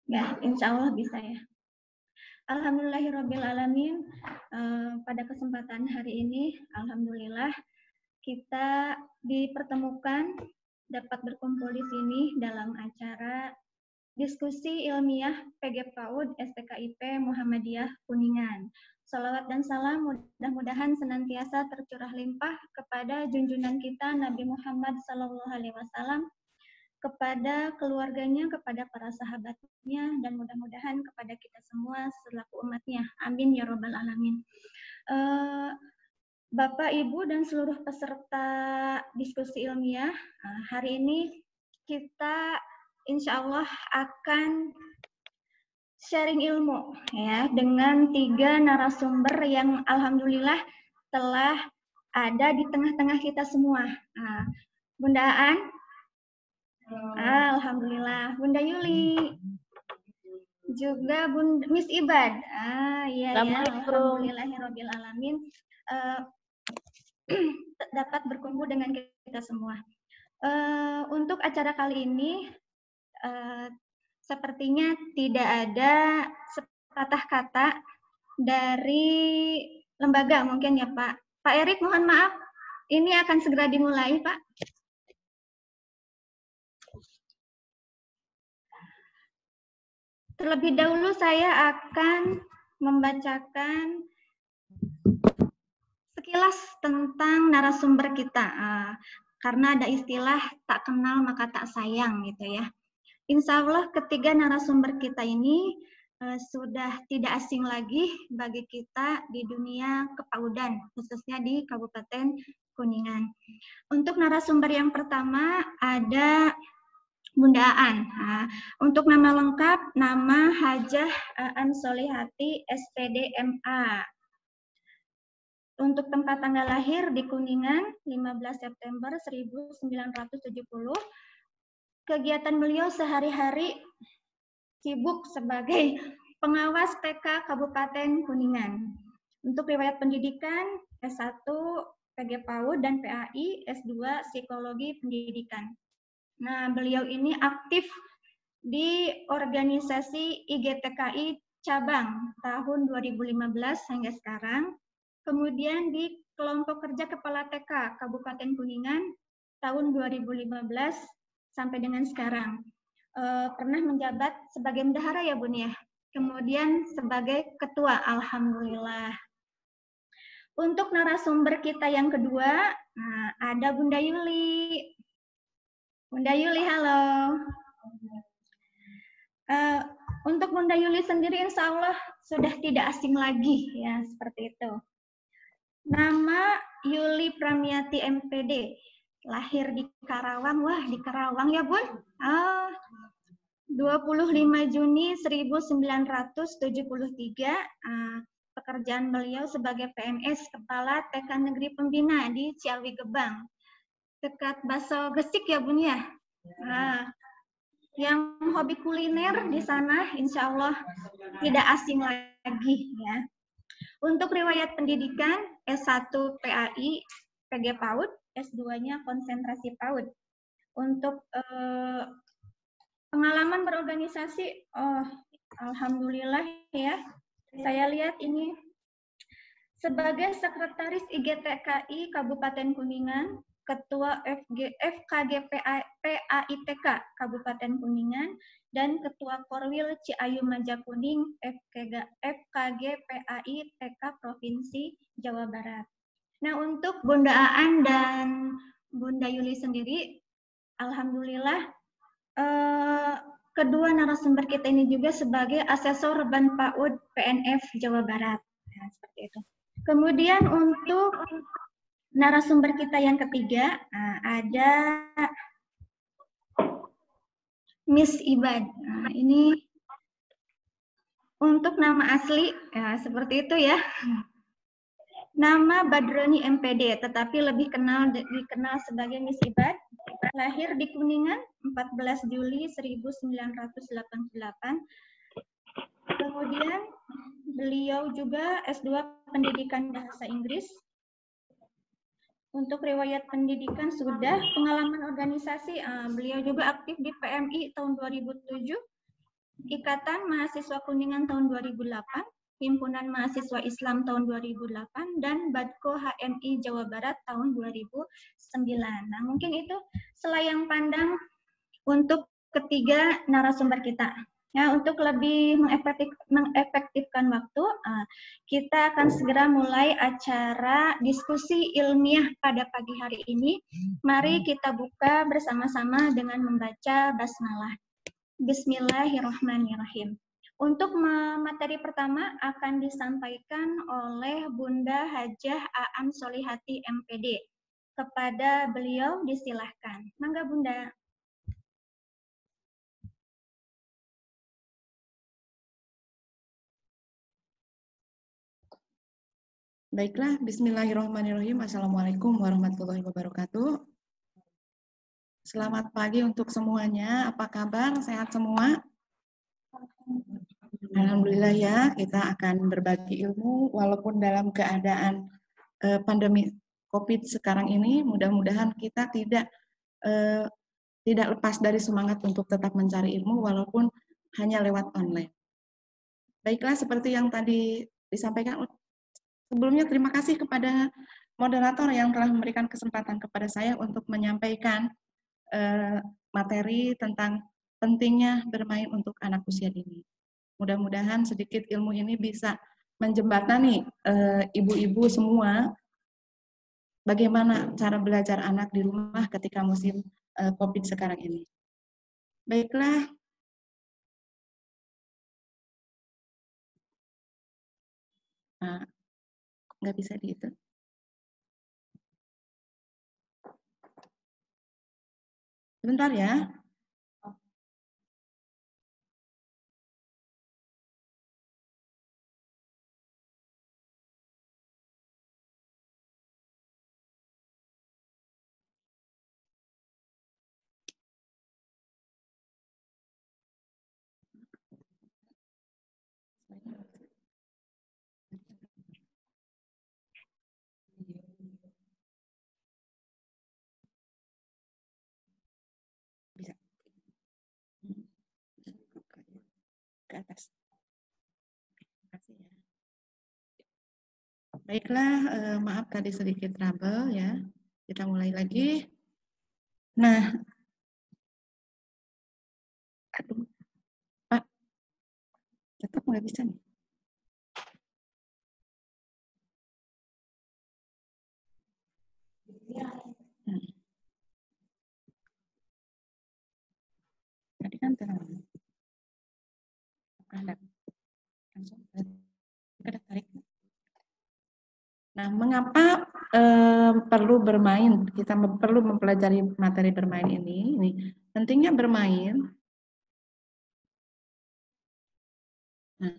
Ya, insya Allah bisa ya. Alhamdulillahirrabbilalamin. Pada kesempatan hari ini, alhamdulillah kita dipertemukan dapat berkumpul di sini dalam acara diskusi ilmiah PG PAUD STKIP Muhammadiyah Kuningan. Salawat dan salam mudah-mudahan senantiasa tercurah limpah kepada junjungan kita Nabi Muhammad SAW, kepada keluarganya, kepada para sahabatnya, dan mudah-mudahan kepada kita semua selaku umatnya. Amin ya robbal alamin. Bapak, Ibu, dan seluruh peserta diskusi ilmiah, hari ini kita insya Allah akan sharing ilmu ya dengan 3 narasumber yang alhamdulillah telah ada di tengah-tengah kita semua. Bunda Aan, alhamdulillah, Bunda Yuli, juga Bunda Miss Ibad. Iya ya, alhamdulillahirabbil alamin. Dapat berkumpul dengan kita semua. Untuk acara kali ini sepertinya tidak ada sepatah kata dari lembaga mungkin ya Pak. Pak Erik, mohon maaf, ini akan segera dimulai Pak. Terlebih dahulu saya akan membacakan sekilas tentang narasumber kita, karena ada istilah tak kenal maka tak sayang gitu ya. Insya Allah ketiga narasumber kita ini sudah tidak asing lagi bagi kita di dunia kepaudan, khususnya di Kabupaten Kuningan. Untuk narasumber yang pertama ada Bunda Aan. Untuk nama lengkap, nama Hajah Aan Solihati, SPD MA. Untuk tempat tanggal lahir di Kuningan, 15 September 1970. Kegiatan beliau sehari-hari sibuk sebagai pengawas PK Kabupaten Kuningan. Untuk riwayat pendidikan, S1 PG PAUD dan PAI, S2 Psikologi Pendidikan. Nah, beliau ini aktif di organisasi IGTKI cabang tahun 2015 hingga sekarang. Kemudian di kelompok kerja kepala TK Kabupaten Kuningan tahun 2015 sampai dengan sekarang. Pernah menjabat sebagai bendahara ya Bun ya. Kemudian sebagai ketua, alhamdulillah. Untuk narasumber kita yang kedua, ada Bunda Yuli. Bunda Yuli, halo. Untuk Bunda Yuli sendiri insya Allah sudah tidak asing lagi ya, seperti itu. Nama Yuli Pramiati MPD, lahir di Karawang. Wah, di Karawang ya Bun? 25 Juni 1973, pekerjaan beliau sebagai PNS, Kepala TK Negeri Pembina di Ciawi Gebang. Dekat Baso Gesik ya Bun ya? Yang hobi kuliner di sana insya Allah tidak asing lagi ya. Untuk riwayat pendidikan, S1 PAI PG PAUD, S2-nya konsentrasi PAUD. Untuk pengalaman berorganisasi, alhamdulillah ya. Saya lihat ini sebagai sekretaris IGTKI Kabupaten Kuningan, Ketua FKG-PAITK Kabupaten Kuningan, dan Ketua Korwil Ciayu Majakuning FKG-PAITK Provinsi Jawa Barat. Nah, untuk Bunda Aan dan Bunda Yuli sendiri, alhamdulillah kedua narasumber kita ini juga sebagai asesor Ban PAUD PNF Jawa Barat. Nah, seperti itu. Kemudian untuk narasumber kita yang ketiga, ada Miss Ibad. Nah, ini untuk nama asli, ya, seperti itu ya. Nama Badroni MPD, tetapi lebih dikenal sebagai Miss Ibad. Lahir di Kuningan 14 Juli 1988. Kemudian beliau juga S2 Pendidikan Bahasa Inggris. Untuk riwayat pendidikan sudah, pengalaman organisasi, beliau juga aktif di PMI tahun 2007, Ikatan Mahasiswa Kuningan tahun 2008, Himpunan Mahasiswa Islam tahun 2008, dan Badko HMI Jawa Barat tahun 2009. Nah, mungkin itu selayang pandang untuk ketiga narasumber kita. Ya, untuk lebih mengefektifkan waktu, kita akan segera mulai acara diskusi ilmiah pada pagi hari ini. Mari kita buka bersama-sama dengan membaca basmalah. Bismillahirrahmanirrahim. Untuk materi pertama akan disampaikan oleh Bunda Hajah Aan Solihati MPD. Kepada beliau disilahkan. Mangga Bunda. Baiklah, bismillahirrahmanirrahim. Assalamualaikum warahmatullahi wabarakatuh. Selamat pagi untuk semuanya. Apa kabar? Sehat semua? Alhamdulillah ya, kita akan berbagi ilmu walaupun dalam keadaan pandemi COVID sekarang ini. Mudah-mudahan kita tidak lepas dari semangat untuk tetap mencari ilmu walaupun hanya lewat online. Baiklah, seperti yang tadi disampaikan. Sebelumnya terima kasih kepada moderator yang telah memberikan kesempatan kepada saya untuk menyampaikan materi tentang pentingnya bermain untuk anak usia dini. Mudah-mudahan sedikit ilmu ini bisa menjembatani ibu-ibu semua bagaimana cara belajar anak di rumah ketika musim COVID sekarang ini. Baiklah. Nggak bisa dihitung. Sebentar ya. Bisa. Ke atas. Terima kasih ya. Baiklah, maaf tadi sedikit trouble ya. Kita mulai lagi. Nah, aduh, Pak, tetap nggak bisa nih. Tadi kan terang. Ada. Langsung kita tarik. Nah, mengapa perlu bermain? Kita perlu mempelajari materi bermain ini. Pentingnya bermain. Nah,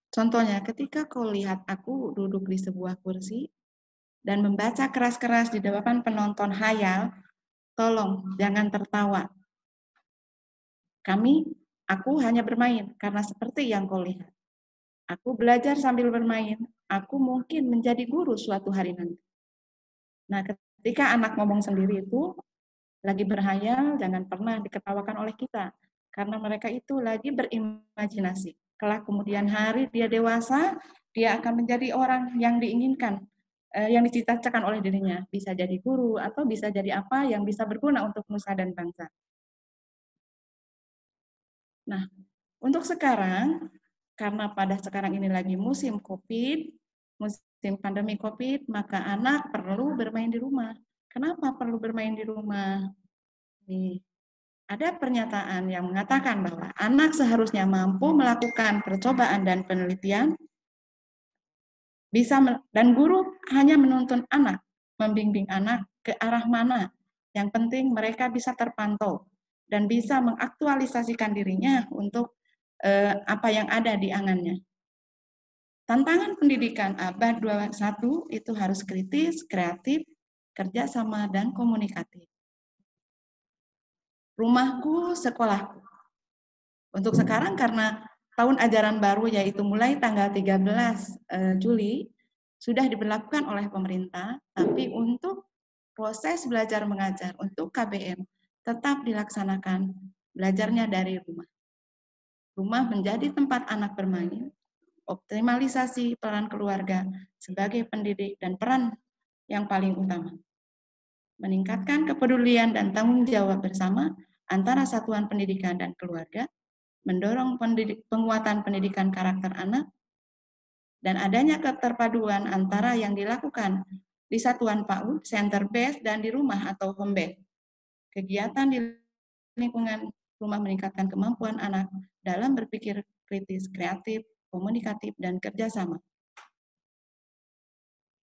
contohnya, ketika kau lihat aku duduk di sebuah kursi dan membaca keras-keras di depan penonton hayal, tolong jangan tertawa. Aku hanya bermain karena seperti yang kau lihat. Aku belajar sambil bermain. Aku mungkin menjadi guru suatu hari nanti. Nah, ketika anak ngomong sendiri itu lagi berhayal, jangan pernah diketawakan oleh kita. Karena mereka itu lagi berimajinasi. Kelak kemudian hari dia dewasa, dia akan menjadi orang yang diinginkan, yang dicita-citakan oleh dirinya. Bisa jadi guru atau bisa jadi apa yang bisa berguna untuk nusa dan bangsa. Nah, untuk sekarang, karena pada sekarang ini lagi musim COVID, musim pandemi COVID, maka anak perlu bermain di rumah. Kenapa perlu bermain di rumah? Nih, ada pernyataan yang mengatakan bahwa anak seharusnya mampu melakukan percobaan dan penelitian, dan guru hanya menuntun anak, membimbing anak ke arah mana. Yang penting mereka bisa terpantau dan bisa mengaktualisasikan dirinya untuk apa yang ada di angannya. Tantangan pendidikan abad 21 itu harus kritis, kreatif, kerjasama, dan komunikatif. Rumahku, sekolahku. Untuk sekarang karena tahun ajaran baru yaitu mulai tanggal 13 Juli sudah diberlakukan oleh pemerintah, tapi untuk proses belajar mengajar untuk KBM tetap dilaksanakan belajarnya dari rumah. rumah menjadi tempat anak bermain, optimalisasi peran keluarga sebagai pendidik dan peran yang paling utama. Meningkatkan kepedulian dan tanggung jawab bersama antara satuan pendidikan dan keluarga, mendorong penguatan pendidikan karakter anak, dan adanya keterpaduan antara yang dilakukan di satuan PAUD, center base, dan di rumah atau home base. Kegiatan di lingkungan rumah meningkatkan kemampuan anak dalam berpikir kritis, kreatif, komunikatif, dan kerjasama.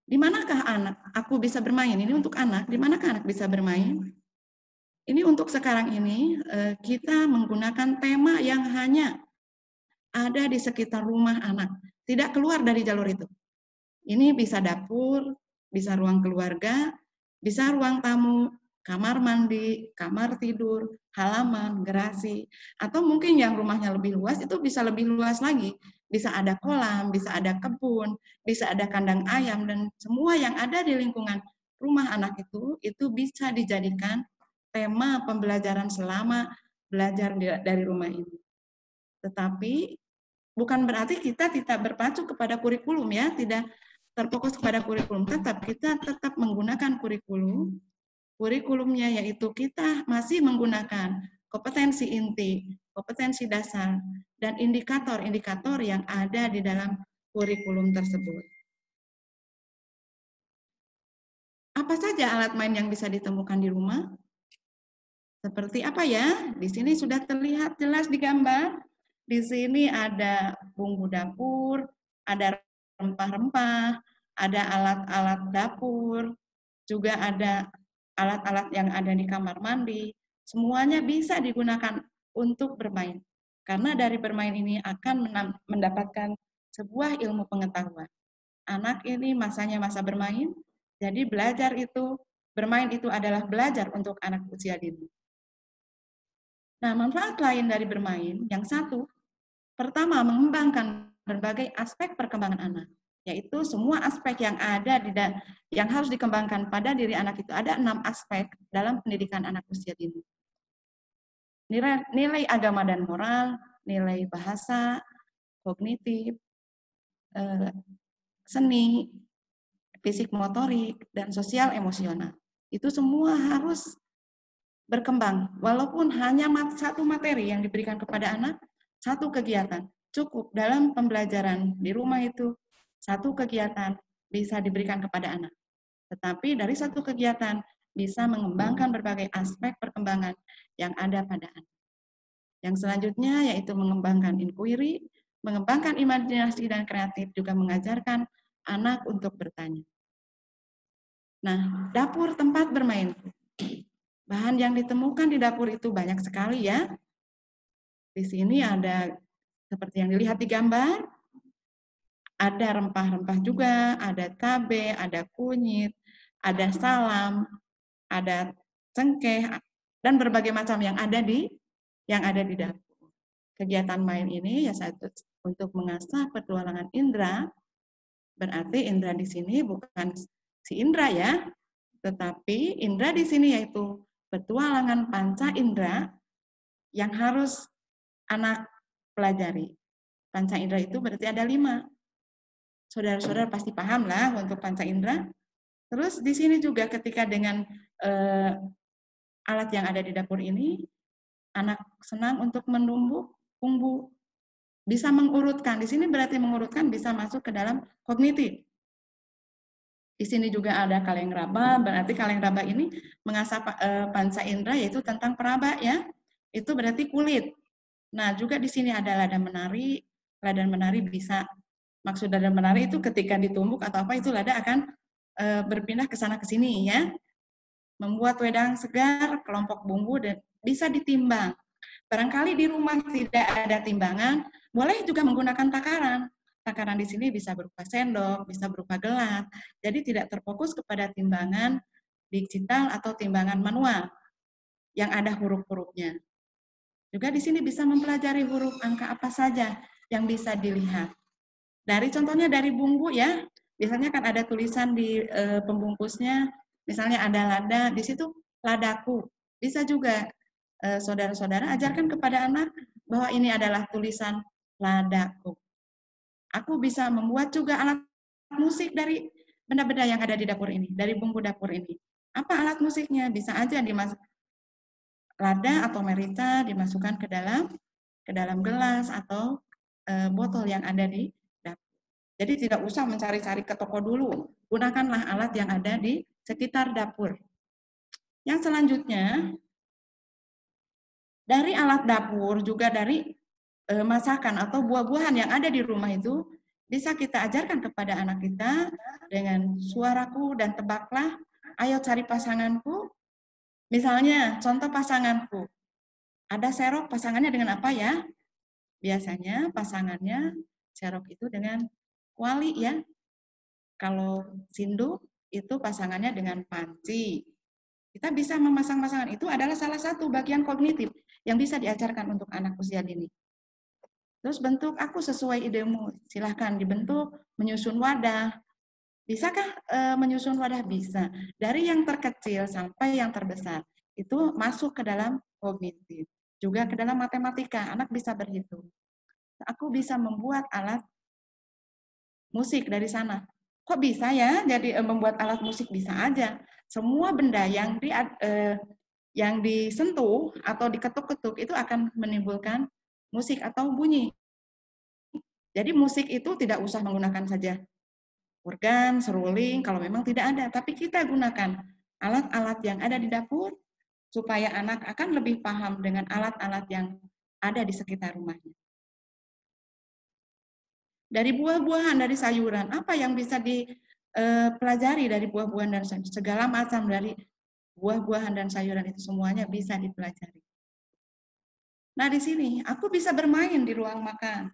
Di manakah anak aku bisa bermain? Ini untuk anak, di manakah anak bisa bermain? Ini untuk sekarang ini kita menggunakan tema yang hanya ada di sekitar rumah anak, tidak keluar dari jalur itu. Ini bisa dapur, bisa ruang keluarga, bisa ruang tamu, kamar mandi, kamar tidur, halaman, garasi, atau mungkin yang rumahnya lebih luas itu bisa lebih luas lagi. Bisa ada kolam, bisa ada kebun, bisa ada kandang ayam, dan semua yang ada di lingkungan rumah anak itu bisa dijadikan tema pembelajaran selama belajar dari rumah ini. Tetapi bukan berarti kita tidak berpacu kepada kurikulum ya, tidak terfokus kepada kurikulum, kita tetap menggunakan kurikulum. Kurikulumnya yaitu kita masih menggunakan kompetensi inti, kompetensi dasar, dan indikator-indikator yang ada di dalam kurikulum tersebut. Apa saja alat main yang bisa ditemukan di rumah? Seperti apa ya? Di sini sudah terlihat jelas di gambar. Di sini ada bumbu dapur, ada rempah-rempah, ada alat-alat dapur, juga ada alat-alat yang ada di kamar mandi. Semuanya bisa digunakan untuk bermain. Karena dari bermain ini akan mendapatkan sebuah ilmu pengetahuan. Anak ini masanya masa bermain, jadi bermain itu adalah belajar untuk anak usia dini. Nah, manfaat lain dari bermain, yang satu, pertama mengembangkan berbagai aspek perkembangan anak, yaitu semua aspek yang ada yang harus dikembangkan pada diri anak itu. Ada 6 aspek dalam pendidikan anak usia dini. Nilai agama dan moral, nilai bahasa, kognitif, seni, fisik motorik, dan sosial emosional. Itu semua harus berkembang, walaupun hanya satu materi yang diberikan kepada anak, satu kegiatan, cukup dalam pembelajaran di rumah itu, satu kegiatan bisa diberikan kepada anak. Tetapi dari satu kegiatan bisa mengembangkan berbagai aspek perkembangan yang ada pada anak. Yang selanjutnya yaitu mengembangkan inquiry, mengembangkan imajinasi dan kreatif, juga mengajarkan anak untuk bertanya. Nah, dapur tempat bermain. Bahan yang ditemukan di dapur itu banyak sekali ya. Di sini ada seperti yang dilihat di gambar, ada rempah-rempah juga, ada cabai, ada kunyit, ada salam, ada cengkeh, dan berbagai macam yang ada di dapur. Kegiatan main ini ya satu untuk mengasah petualangan indera. Berarti indera di sini bukan si indera ya, tetapi indera di sini yaitu petualangan panca indera yang harus anak pelajari. Panca indera itu berarti ada 5. Saudara-saudara pasti paham lah untuk panca indera. Terus di sini juga ketika dengan alat yang ada di dapur ini, anak senang untuk menumbuk bumbu. Bisa mengurutkan, di sini berarti mengurutkan bisa masuk ke dalam kognitif. Di sini juga ada kaleng raba, berarti kaleng raba ini mengasah panca indera yaitu tentang peraba ya. Itu berarti kulit. Nah, juga di sini ada lada menari. Lada menari bisa, maksud lada menari itu ketika ditumbuk atau apa itu lada akan berpindah ke sana ke sini ya. Membuat wedang segar, kelompok bumbu dan bisa ditimbang. Barangkali di rumah tidak ada timbangan, boleh juga menggunakan takaran. Takaran di sini bisa berupa sendok, bisa berupa gelas. Jadi tidak terfokus kepada timbangan digital atau timbangan manual yang ada huruf-hurufnya. Juga di sini bisa mempelajari huruf angka apa saja yang bisa dilihat. Contohnya dari bumbu ya, biasanya kan ada tulisan di pembungkusnya, misalnya ada lada, di situ ladaku. Bisa juga saudara-saudara ajarkan kepada anak bahwa ini adalah tulisan ladaku. Aku bisa membuat juga alat musik dari benda-benda yang ada di dapur ini, dari bumbu dapur ini. Apa alat musiknya? Bisa aja lada atau merica dimasukkan ke dalam gelas atau botol yang ada di dapur. Jadi tidak usah mencari-cari ke toko dulu. Gunakanlah alat yang ada di sekitar dapur. Yang selanjutnya, dari alat dapur juga dari masakan atau buah-buahan yang ada di rumah itu bisa kita ajarkan kepada anak kita dengan suaraku dan tebaklah, ayo cari pasanganku. Misalnya, contoh pasanganku. Ada serok, pasangannya dengan apa ya? Biasanya pasangannya serok itu dengan kuali ya. Kalau sindu itu pasangannya dengan panci. Kita bisa memasang pasangan, itu adalah salah satu bagian kognitif yang bisa diajarkan untuk anak usia dini. Terus bentuk aku sesuai idemu, silahkan dibentuk, menyusun wadah. Bisakah menyusun wadah? Bisa. Dari yang terkecil sampai yang terbesar, itu masuk ke dalam kognitif. Juga ke dalam matematika, anak bisa berhitung. Aku bisa membuat alat musik dari sana. Kok bisa ya jadi membuat alat musik? Bisa aja. Semua benda yang disentuh atau diketuk-ketuk itu akan menimbulkan musik atau bunyi. Jadi musik itu tidak usah menggunakan saja organ, seruling, kalau memang tidak ada. Tapi kita gunakan alat-alat yang ada di dapur supaya anak akan lebih paham dengan alat-alat yang ada di sekitar rumahnya. Dari buah-buahan, dari sayuran, apa yang bisa dipelajari dari buah-buahan dan sayuran? Segala macam dari buah-buahan dan sayuran itu semuanya bisa dipelajari. Nah, di sini aku bisa bermain di ruang makan.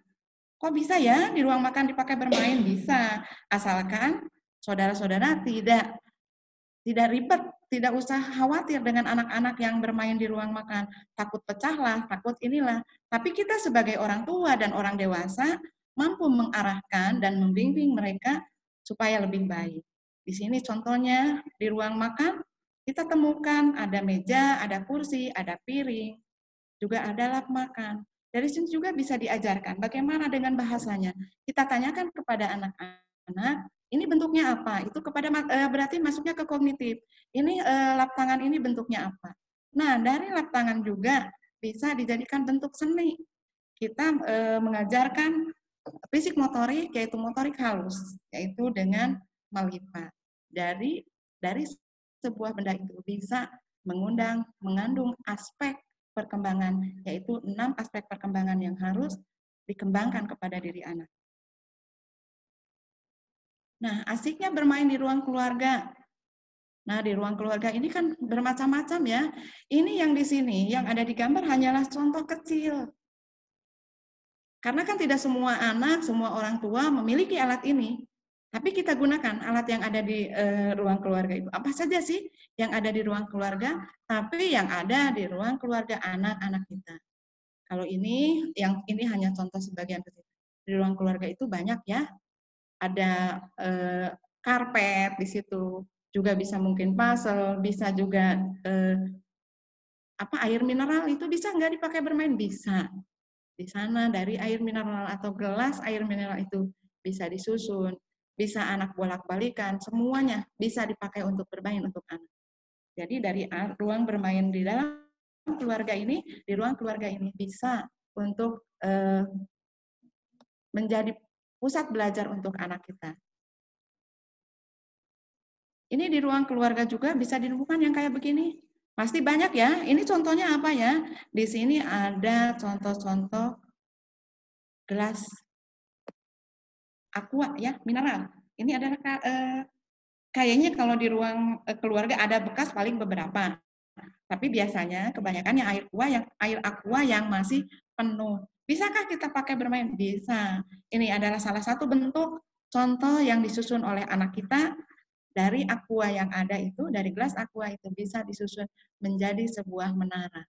Kok bisa ya di ruang makan dipakai bermain? Bisa, asalkan saudara-saudara tidak ribet, tidak usah khawatir dengan anak-anak yang bermain di ruang makan. Takut pecahlah, takut inilah. Tapi kita sebagai orang tua dan orang dewasa mampu mengarahkan dan membimbing mereka supaya lebih baik. Di sini contohnya di ruang makan kita temukan ada meja, ada kursi, ada piring, juga ada lap makan. Dari sini juga bisa diajarkan bagaimana dengan bahasanya. Kita tanyakan kepada anak-anak, ini bentuknya apa? Itu berarti masuknya ke kognitif. Ini lap tangan ini bentuknya apa? Nah, dari lap tangan juga bisa dijadikan bentuk seni. Kita mengajarkan fisik motorik, yaitu motorik halus, yaitu dengan melipat. Dari sebuah benda itu bisa mengandung aspek perkembangan, yaitu 6 aspek perkembangan yang harus dikembangkan kepada diri anak. Nah, asiknya bermain di ruang keluarga. Nah, di ruang keluarga ini kan bermacam-macam ya. Ini yang di sini, yang ada di gambar hanyalah contoh kecil. Karena kan tidak semua anak, semua orang tua memiliki alat ini. Tapi kita gunakan alat yang ada di ruang keluarga itu. Apa saja sih yang ada di ruang keluarga? Tapi yang ada di ruang keluarga anak-anak kita. Kalau ini hanya contoh sebagian kecil. Di ruang keluarga itu banyak ya. Ada karpet di situ, juga bisa mungkin puzzle, bisa juga air mineral itu bisa nggak dipakai bermain? Bisa. Di sana dari air mineral atau gelas air mineral itu bisa disusun, bisa anak bolak-balikan, semuanya bisa dipakai untuk bermain untuk anak. Jadi dari ruang bermain di dalam keluarga ini, di ruang keluarga ini bisa untuk menjadi pusat belajar untuk anak kita. Ini di ruang keluarga juga bisa ditemukan yang kayak begini. Pasti banyak ya. Ini contohnya apa ya? Di sini ada contoh-contoh gelas aqua ya, mineral. Ini adalah kayaknya kalau di ruang keluarga ada bekas paling beberapa. Tapi biasanya kebanyakan air aqua yang masih penuh. Bisakah kita pakai bermain? Bisa. Ini adalah salah satu bentuk contoh yang disusun oleh anak kita dari aqua yang ada itu, dari gelas aqua itu bisa disusun menjadi sebuah menara.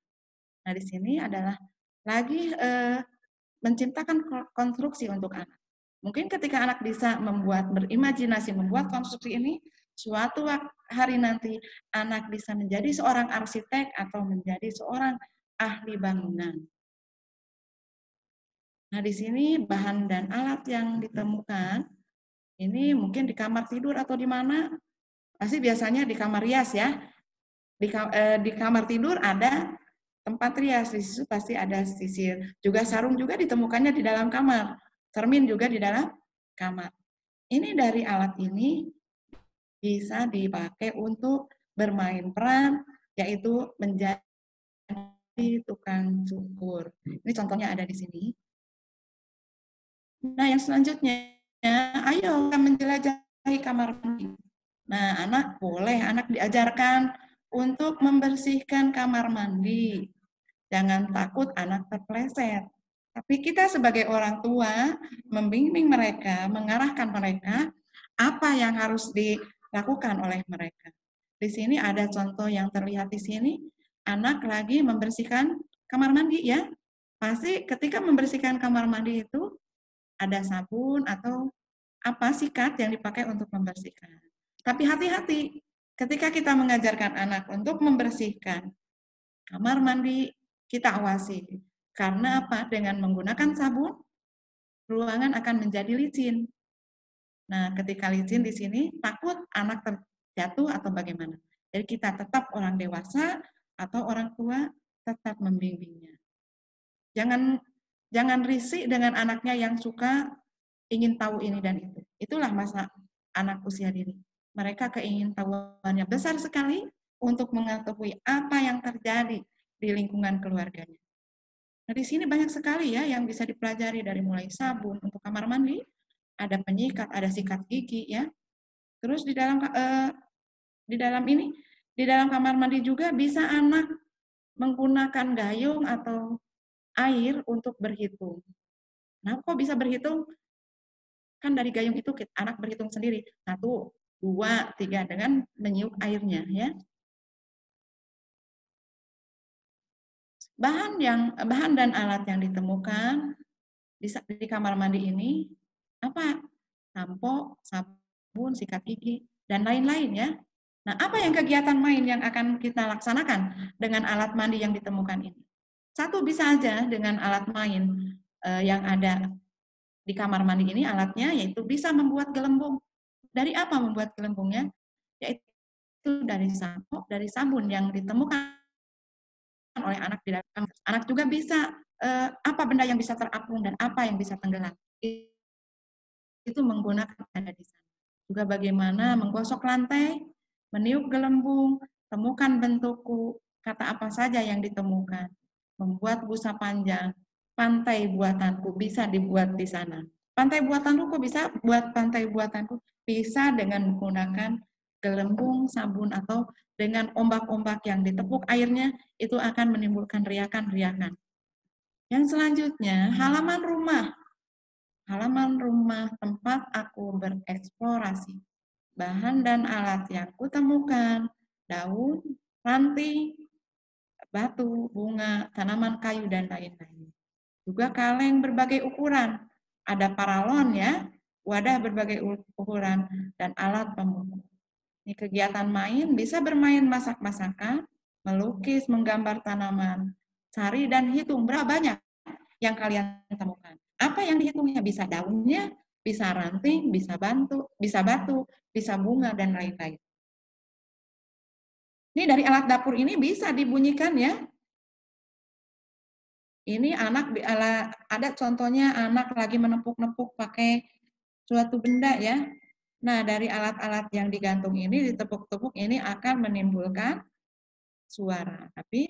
Nah, di sini adalah lagi menciptakan konstruksi untuk anak. Mungkin ketika anak bisa berimajinasi membuat konstruksi ini, suatu hari nanti anak bisa menjadi seorang arsitek atau menjadi seorang ahli bangunan. Nah, di sini bahan dan alat yang ditemukan, ini mungkin di kamar tidur atau di mana, pasti biasanya di kamar rias ya. Di kamar tidur ada tempat rias, di situ pasti ada sisir. Juga sarung juga ditemukannya di dalam kamar, cermin juga di dalam kamar. Ini dari alat ini bisa dipakai untuk bermain peran, yaitu menjadi tukang cukur. Ini contohnya ada di sini. Nah, yang selanjutnya, ayo kita menjelajahi kamar mandi. Nah, anak diajarkan untuk membersihkan kamar mandi. Jangan takut anak terpleset. Tapi kita sebagai orang tua membimbing mereka, mengarahkan mereka apa yang harus dilakukan oleh mereka. Di sini ada contoh yang terlihat di sini, anak lagi membersihkan kamar mandi ya. Pasti ketika membersihkan kamar mandi itu ada sabun atau apa sikat yang dipakai untuk membersihkan. Tapi hati-hati ketika kita mengajarkan anak untuk membersihkan kamar mandi, kita awasi. Karena apa? Dengan menggunakan sabun, ruangan akan menjadi licin. Nah, ketika licin di sini, takut anak terjatuh atau bagaimana. Jadi kita tetap orang dewasa atau orang tua tetap membimbingnya. Jangan risih dengan anaknya yang suka ingin tahu ini dan itu. Itulah masa anak usia dini. Mereka keingintahuannya besar sekali untuk mengetahui apa yang terjadi di lingkungan keluarganya. Nah, di sini banyak sekali ya yang bisa dipelajari dari mulai sabun untuk kamar mandi, ada penyikat, ada sikat gigi ya. Terus di dalam kamar mandi juga bisa anak menggunakan gayung atau air untuk berhitung. Nah, kok bisa berhitung? Kan dari gayung itu anak berhitung sendiri. 1, 2, 3 dengan meniup airnya ya. Bahan dan alat yang ditemukan di kamar mandi ini apa? Sampo, sabun, sikat gigi, dan lain-lain ya. Nah, apa yang kegiatan main yang akan kita laksanakan dengan alat mandi yang ditemukan ini? Satu bisa aja dengan alat main yang ada di kamar mandi ini, alatnya yaitu bisa membuat gelembung. Dari apa membuat gelembungnya? Yaitu dari sampo, dari sabun yang ditemukan oleh anak di dalam kamar. Anak juga bisa apa benda yang bisa terapung dan apa yang bisa tenggelam. Itu menggunakan ada di sana. Juga bagaimana menggosok lantai, meniup gelembung, temukan bentukku, kata apa saja yang ditemukan. Membuat busa panjang, pantai buatanku bisa dibuat di sana. Pantai buatanku bisa buat pantai buatanku bisa dengan menggunakan gelembung, sabun atau dengan ombak-ombak yang ditepuk airnya itu akan menimbulkan riakan-riakan. Yang selanjutnya, halaman rumah tempat aku bereksplorasi. Bahan dan alat yang kutemukan, daun, ranting, batu, bunga, tanaman kayu, dan lain-lain. Juga kaleng berbagai ukuran. Ada paralon ya, wadah berbagai ukuran, dan alat pemukul. Ini kegiatan main, bisa bermain masak-masakan, melukis, menggambar tanaman, cari dan hitung berapa banyak yang kalian temukan. Apa yang dihitungnya? Bisa daunnya, bisa ranting, bisa batu, bisa bunga, dan lain-lain. Ini dari alat dapur ini bisa dibunyikan ya. Ini ada contohnya anak lagi menepuk-nepuk pakai suatu benda ya. Nah, dari alat-alat yang digantung ini, ditepuk-tepuk ini akan menimbulkan suara. Tapi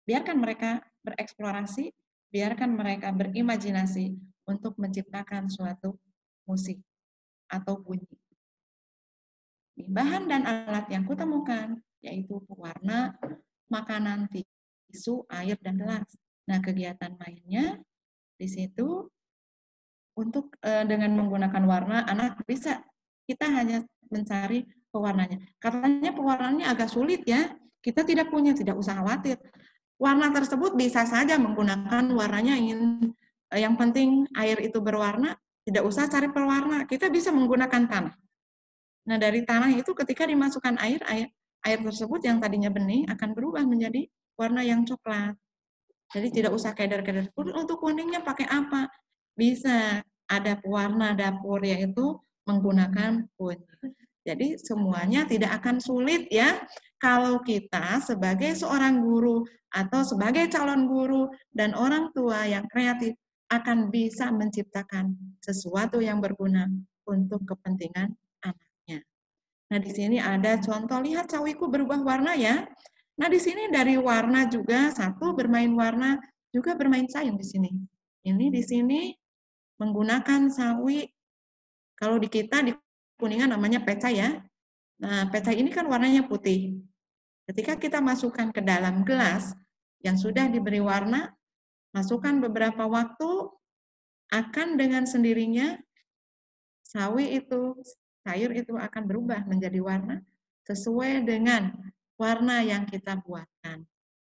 biarkan mereka bereksplorasi, biarkan mereka berimajinasi untuk menciptakan suatu musik atau bunyi. Bahan dan alat yang kutemukan yaitu pewarna, makanan, tisu, air, dan gelas. Nah, kegiatan mainnya di situ untuk dengan menggunakan warna, anak bisa kita hanya mencari pewarnanya. Katanya pewarnanya agak sulit ya, kita tidak usah khawatir. Warna tersebut bisa saja menggunakan warnanya yang penting air itu berwarna, tidak usah cari pewarna, kita bisa menggunakan tanah. Nah, dari tanah itu ketika dimasukkan air tersebut yang tadinya bening akan berubah menjadi warna yang coklat. Jadi tidak usah keder-keder. Untuk kuningnya pakai apa? Bisa ada pewarna dapur yaitu menggunakan kunyit. Jadi semuanya tidak akan sulit ya kalau kita sebagai seorang guru atau sebagai calon guru dan orang tua yang kreatif akan bisa menciptakan sesuatu yang berguna untuk kepentingan anaknya. Nah, di sini ada contoh, lihat sawiku berubah warna ya. Nah, di sini dari warna juga satu bermain warna, juga bermain sayung di sini. Ini di sini menggunakan sawi, kalau di kita di Kuningan namanya pecah ya. Nah, pecah ini kan warnanya putih. Ketika kita masukkan ke dalam gelas yang sudah diberi warna, masukkan beberapa waktu, akan dengan sendirinya sawi itu, sayur itu akan berubah menjadi warna sesuai dengan warna yang kita buatkan.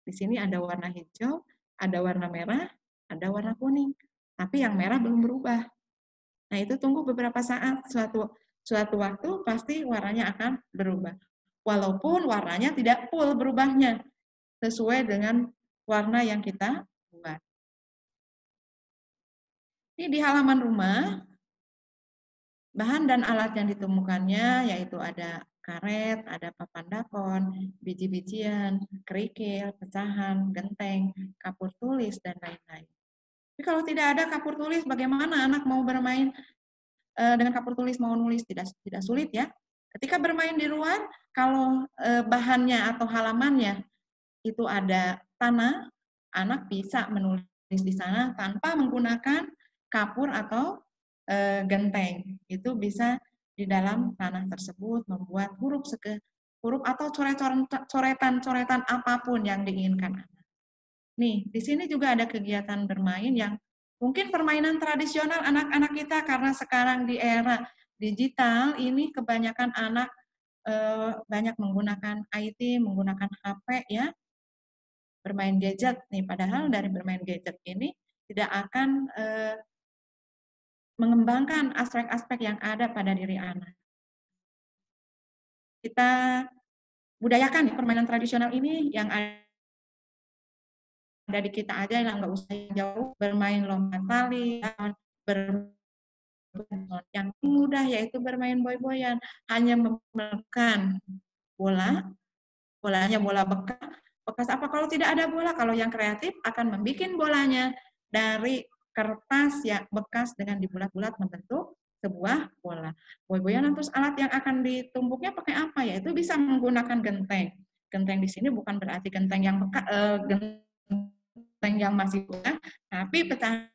Di sini ada warna hijau, ada warna merah, ada warna kuning. Tapi yang merah belum berubah. Nah, itu tunggu beberapa saat, suatu waktu pasti warnanya akan berubah. Walaupun warnanya tidak full berubahnya, sesuai dengan warna yang kita buat. Ini di halaman rumah, bahan dan alat yang ditemukannya yaitu ada karet, ada papan dakon, biji-bijian, kerikil, pecahan, genteng, kapur tulis, dan lain-lain. Tapi kalau tidak ada kapur tulis, bagaimana anak mau bermain dengan kapur tulis, mau nulis? Tidak sulit ya. Ketika bermain di luar, kalau bahannya atau halamannya itu ada tanah, anak bisa menulis di sana tanpa menggunakan kapur atau genteng. Itu bisa di dalam tanah tersebut membuat huruf atau coretan-coretan apapun yang diinginkan. Nih, di sini juga ada kegiatan bermain yang mungkin permainan tradisional anak-anak kita, karena sekarang di era digital ini kebanyakan anak banyak menggunakan IT, menggunakan HP ya, bermain gadget nih. Padahal dari bermain gadget ini tidak akan mengembangkan aspek-aspek yang ada pada diri anak. Kita budayakan permainan tradisional ini yang ada di kita aja, yang nggak usah jauh, bermain lompat tali, yang mudah yaitu bermain boy-boyan, hanya menggunakan bolanya bola bekas apa, kalau tidak ada bola, kalau yang kreatif akan membuat bolanya dari kertas ya bekas dengan dibulat-bulat membentuk sebuah bola. Boy-boyanan, terus alat yang akan ditumbuknya pakai apa ya? Itu bisa menggunakan genteng. Genteng di sini bukan berarti genteng yang bekas, genteng yang masih bekas, tapi pecahan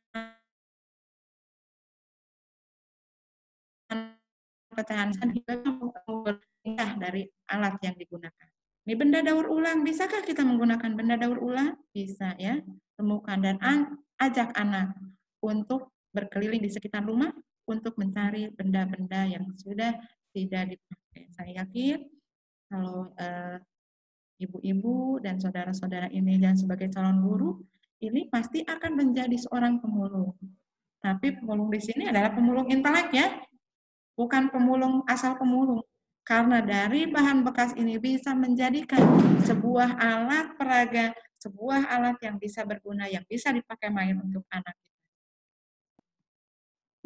dari alat yang digunakan. Ini benda daur ulang, bisakah kita menggunakan benda daur ulang? Bisa ya, temukan dan ajak anak untuk berkeliling di sekitar rumah untuk mencari benda-benda yang sudah tidak dipakai. Saya yakin kalau ibu-ibu dan saudara-saudara ini dan sebagai calon guru, ini pasti akan menjadi seorang pemulung. Tapi pemulung di sini adalah pemulung intelek ya, bukan pemulung asal pemulung. Karena dari bahan bekas ini bisa menjadikan sebuah alat peraga, sebuah alat yang bisa berguna, yang bisa dipakai main untuk anak.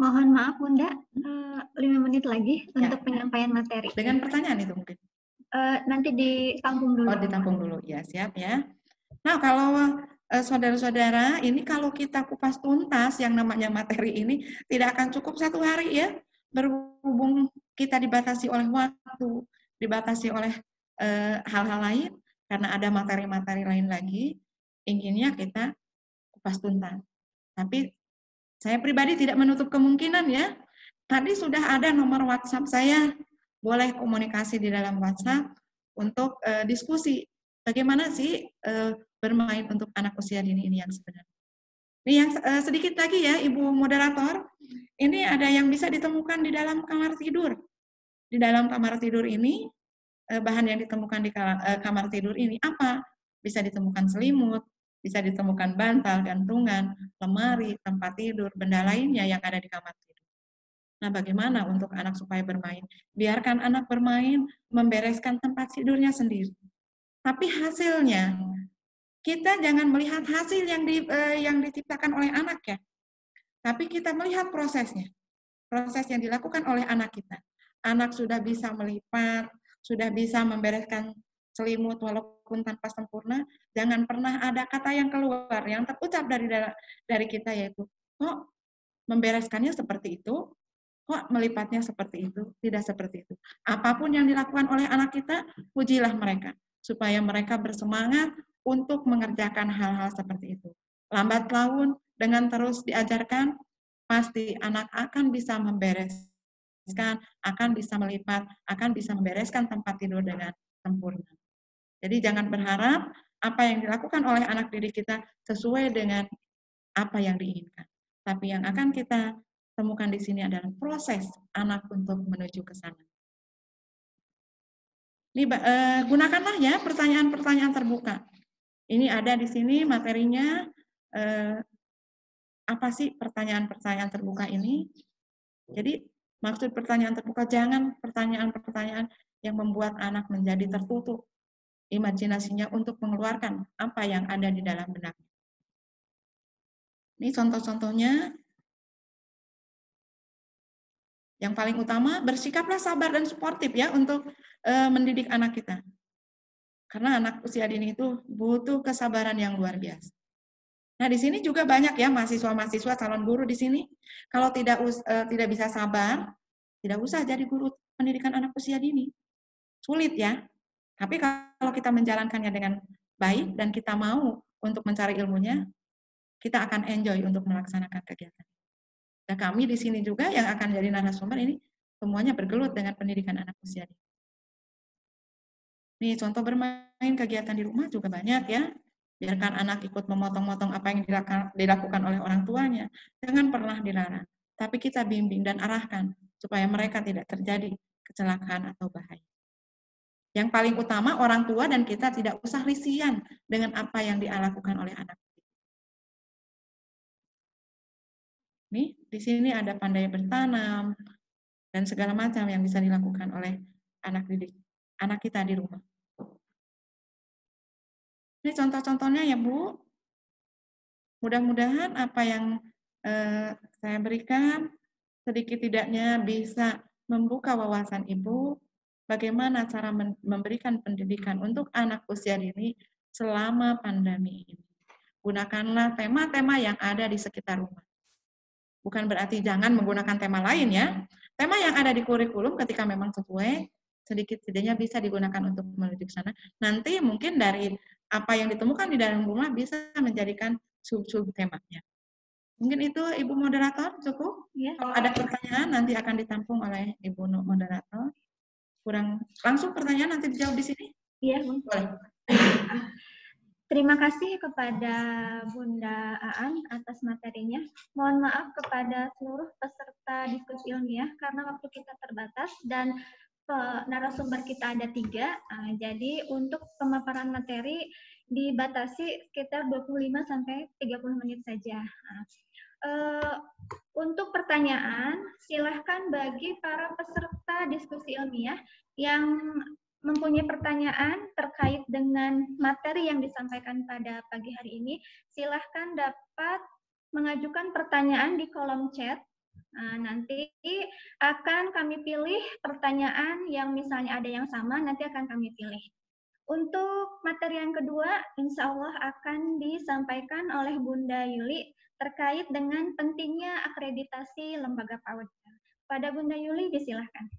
Mohon maaf Bunda, 5 menit lagi untuk penyampaian materi. Dengan pertanyaan itu mungkin? Nanti ditampung dulu. Oh, ditampung dulu, ya siap ya. Nah, kalau saudara-saudara, ini kalau kita kupas tuntas yang namanya materi ini tidak akan cukup 1 hari ya. Berhubung kita dibatasi oleh waktu, dibatasi oleh hal-hal lain, karena ada materi-materi lain lagi, inginnya kita kupas tuntas. Tapi saya pribadi tidak menutup kemungkinan ya. Tadi sudah ada nomor WhatsApp saya, boleh komunikasi di dalam WhatsApp untuk diskusi. Bagaimana sih bermain untuk anak usia dini ini yang sebenarnya. Ini yang sedikit lagi ya, Ibu Moderator. Ini ada yang bisa ditemukan di dalam kamar tidur. Di dalam kamar tidur ini, bahan yang ditemukan di kamar tidur ini apa? Bisa ditemukan selimut, bisa ditemukan bantal, gantungan, lemari, tempat tidur, benda lainnya yang ada di kamar tidur. Nah, bagaimana untuk anak supaya bermain? Biarkan anak bermain, membereskan tempat tidurnya sendiri. Tapi hasilnya, kita jangan melihat hasil yang diciptakan oleh anak ya, tapi kita melihat prosesnya, proses yang dilakukan oleh anak kita. Anak sudah bisa melipat, sudah bisa membereskan selimut walaupun tanpa sempurna, jangan pernah ada kata yang keluar, yang terucap dari kita yaitu, kok membereskannya seperti itu, kok melipatnya seperti itu, tidak seperti itu. Apapun yang dilakukan oleh anak kita, pujilah mereka, supaya mereka bersemangat untuk mengerjakan hal-hal seperti itu. Lambat laun, dengan terus diajarkan, pasti anak akan bisa membereskan, akan bisa melipat, akan bisa membereskan tempat tidur dengan sempurna. Jadi jangan berharap apa yang dilakukan oleh anak didik kita sesuai dengan apa yang diinginkan. Tapi yang akan kita temukan di sini adalah proses anak untuk menuju ke sana. Ini gunakanlah ya pertanyaan-pertanyaan terbuka. Ini ada di sini materinya. Apa sih pertanyaan-pertanyaan terbuka ini? Jadi maksud pertanyaan terbuka, jangan pertanyaan-pertanyaan yang membuat anak menjadi tertutup imajinasinya untuk mengeluarkan apa yang ada di dalam benak. Ini contoh-contohnya. Yang paling utama, bersikaplah sabar dan suportif ya untuk mendidik anak kita. Karena anak usia dini itu butuh kesabaran yang luar biasa. Nah, di sini juga banyak ya mahasiswa-mahasiswa calon guru di sini. Kalau tidak bisa sabar, tidak usah jadi guru pendidikan anak usia dini. Sulit ya. Tapi kalau kita menjalankannya dengan baik dan kita mau untuk mencari ilmunya, kita akan enjoy untuk melaksanakan kegiatan. Nah, kami di sini juga yang akan jadi narasumber ini semuanya bergelut dengan pendidikan anak usia dini. Nih, contoh bermain kegiatan di rumah juga banyak ya. Biarkan anak ikut memotong-motong apa yang dilakukan oleh orang tuanya. Jangan pernah dilarang. Tapi kita bimbing dan arahkan supaya mereka tidak terjadi kecelakaan atau bahaya. Yang paling utama orang tua dan kita tidak usah risihkan dengan apa yang dilakukan oleh anak. Nih, di sini ada pandai bertanam dan segala macam yang bisa dilakukan oleh anak didik, anak kita di rumah. Ini contoh-contohnya ya Bu. Mudah-mudahan apa yang saya berikan sedikit tidaknya bisa membuka wawasan Ibu bagaimana cara memberikan pendidikan untuk anak usia dini selama pandemi ini. Gunakanlah tema-tema yang ada di sekitar rumah. Bukan berarti jangan menggunakan tema lain ya. Tema yang ada di kurikulum ketika memang sesuai, sedikit tidaknya bisa digunakan untuk menuju ke sana. Nanti mungkin dari apa yang ditemukan di dalam rumah bisa menjadikan sub-sub temanya. Mungkin itu Ibu Moderator cukup. Ya. Kalau ada pertanyaan nanti akan ditampung oleh Ibu Moderator. Kurang langsung pertanyaan nanti dijawab di sini. Iya, Bu. Boleh. Terima kasih kepada Bunda Aan atas materinya. Mohon maaf kepada seluruh peserta diskusi ilmiah karena waktu kita terbatas dan narasumber kita ada 3. Jadi untuk pemaparan materi dibatasi sekitar 25 sampai 30 menit saja. Untuk pertanyaan, silahkan bagi para peserta diskusi ilmiah yang mempunyai pertanyaan terkait dengan materi yang disampaikan pada pagi hari ini, silahkan dapat mengajukan pertanyaan di kolom chat. Nah, nanti akan kami pilih pertanyaan yang misalnya ada yang sama, nanti akan kami pilih. Untuk materi yang kedua, insya Allah akan disampaikan oleh Bunda Yuli terkait dengan pentingnya akreditasi lembaga PAUD. Pada Bunda Yuli, disilahkan.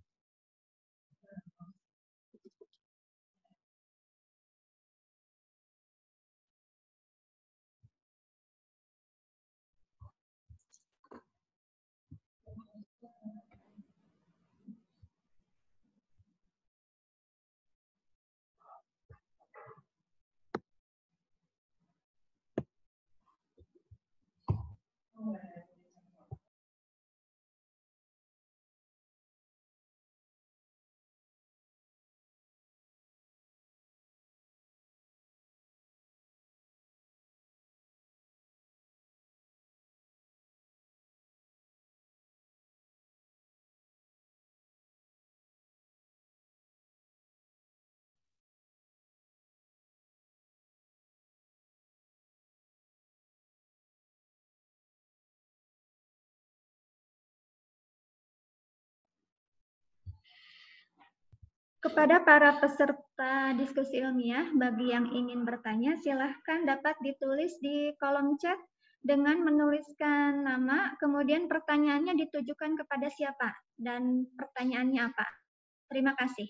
Kepada para peserta diskusi ilmiah, bagi yang ingin bertanya, silahkan dapat ditulis di kolom chat dengan menuliskan nama, kemudian pertanyaannya ditujukan kepada siapa dan pertanyaannya apa. Terima kasih.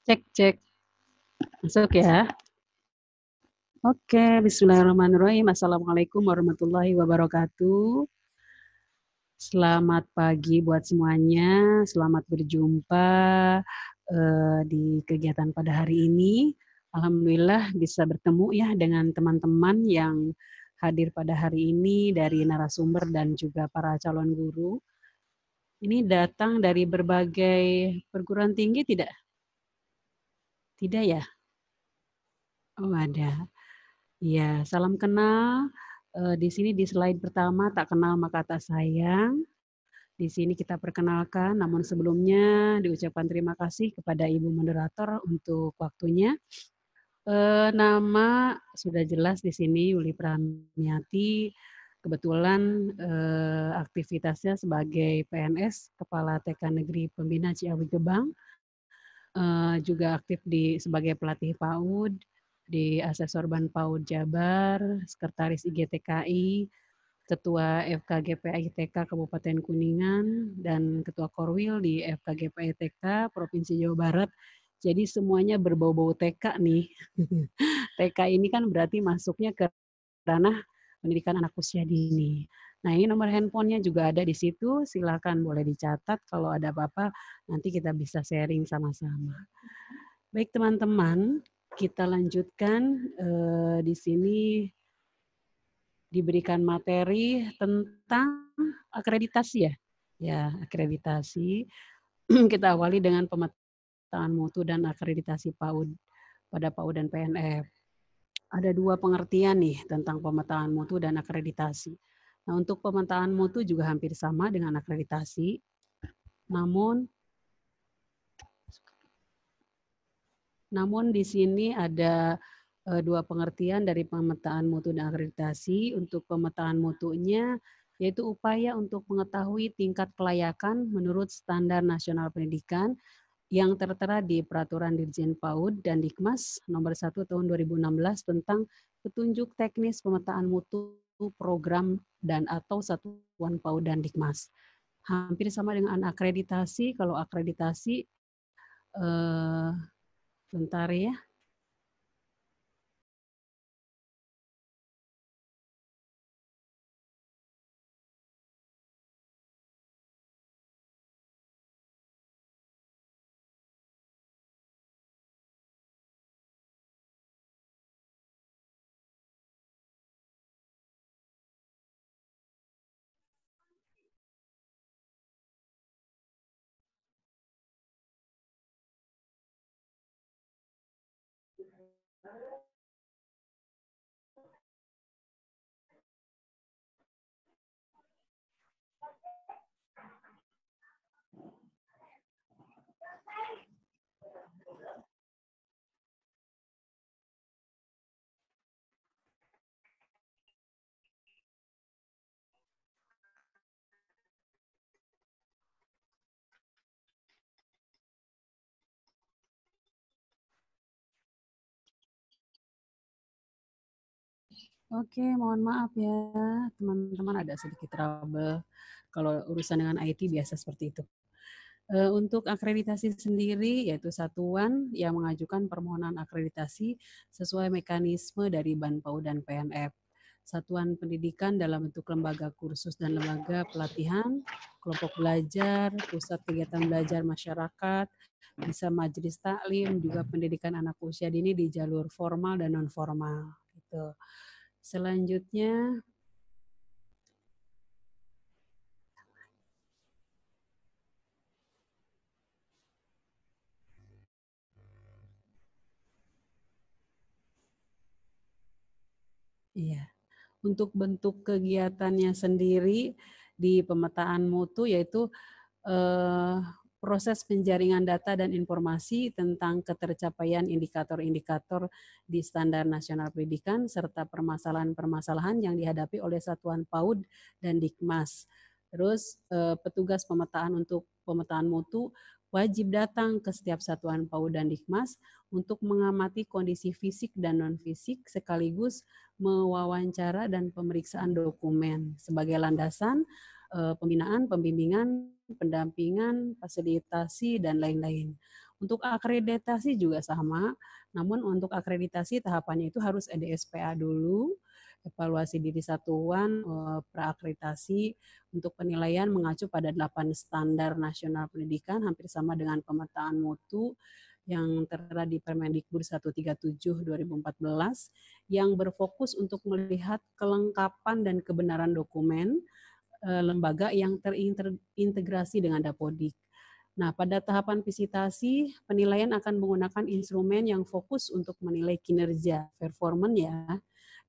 Cek, cek. Masuk ya. Oke, bismillahirrahmanirrahim. Assalamualaikum warahmatullahi wabarakatuh. Selamat pagi buat semuanya. Selamat berjumpa di kegiatan pada hari ini. Alhamdulillah bisa bertemu ya dengan teman-teman yang hadir pada hari ini dari narasumber dan juga para calon guru. Ini datang dari berbagai perguruan tinggi tidak? Tidak ya? Oh ada. Ya, salam kenal. Di sini di slide pertama tak kenal maka tak sayang. Di sini kita perkenalkan, namun sebelumnya diucapkan terima kasih kepada Ibu Moderator untuk waktunya. Nama sudah jelas di sini Yuli Pramiati. Kebetulan aktivitasnya sebagai PNS Kepala TK Negeri Pembina Ciawi Gebang. Juga aktif sebagai pelatih PAUD di Asesor Ban PAUD Jabar, Sekretaris IGTKI, Ketua FKGPI TK Kabupaten Kuningan, dan Ketua Korwil di FKGPI TK Provinsi Jawa Barat. Jadi semuanya berbau-bau TK nih. TK ini kan berarti masuknya ke ranah pendidikan anak usia dini. Nah, ini nomor handphonenya juga ada di situ. Silakan boleh dicatat. Kalau ada apa-apa, nanti kita bisa sharing sama-sama. Baik teman-teman, kita lanjutkan. Di sini diberikan materi tentang akreditasi ya. Ya, akreditasi. Kita awali dengan pemetaan mutu dan akreditasi PAUD pada PAUD dan PNF. Ada dua pengertian nih tentang pemetaan mutu dan akreditasi. Nah, untuk pemetaan mutu juga hampir sama dengan akreditasi, namun di sini ada dua pengertian dari pemetaan mutu dan akreditasi. Untuk pemetaan mutunya, yaitu upaya untuk mengetahui tingkat kelayakan menurut standar nasional pendidikan yang tertera di Peraturan Dirjen PAUD dan Dikmas nomor 1 tahun 2016 tentang petunjuk teknis pemetaan mutu program dan atau satuan PAUD dan Dikmas. Hampir sama dengan akreditasi. Kalau akreditasi, bentar ya. Oke, mohon maaf ya teman-teman, ada sedikit trouble. Kalau urusan dengan IT biasa seperti itu. Untuk akreditasi sendiri, yaitu satuan yang mengajukan permohonan akreditasi sesuai mekanisme dari Ban PAUD dan PNF. satuan pendidikan dalam bentuk lembaga kursus dan lembaga pelatihan, kelompok belajar, pusat kegiatan belajar masyarakat, bisa majelis taklim, juga pendidikan anak usia dini di jalur formal dan non formal. Gitu. Selanjutnya, iya. Untuk bentuk kegiatannya sendiri di pemetaan mutu yaitu proses penjaringan data dan informasi tentang ketercapaian indikator-indikator di standar nasional pendidikan serta permasalahan-permasalahan yang dihadapi oleh Satuan PAUD dan Dikmas. Terus petugas pemetaan untuk pemetaan mutu wajib datang ke setiap satuan PAUD dan Dikmas untuk mengamati kondisi fisik dan non-fisik sekaligus mewawancara dan pemeriksaan dokumen sebagai landasan pembinaan, pembimbingan, pendampingan, fasilitasi, dan lain-lain. Untuk akreditasi juga sama, namun untuk akreditasi tahapannya itu harus EDSPA dulu, evaluasi diri satuan, praakreditasi, untuk penilaian mengacu pada 8 standar nasional pendidikan, hampir sama dengan pemetaan mutu, yang tertera di Permendikbud 137 2014 yang berfokus untuk melihat kelengkapan dan kebenaran dokumen lembaga yang terintegrasi dengan Dapodik. Nah, pada tahapan visitasi, penilaian akan menggunakan instrumen yang fokus untuk menilai kinerja, performance ya,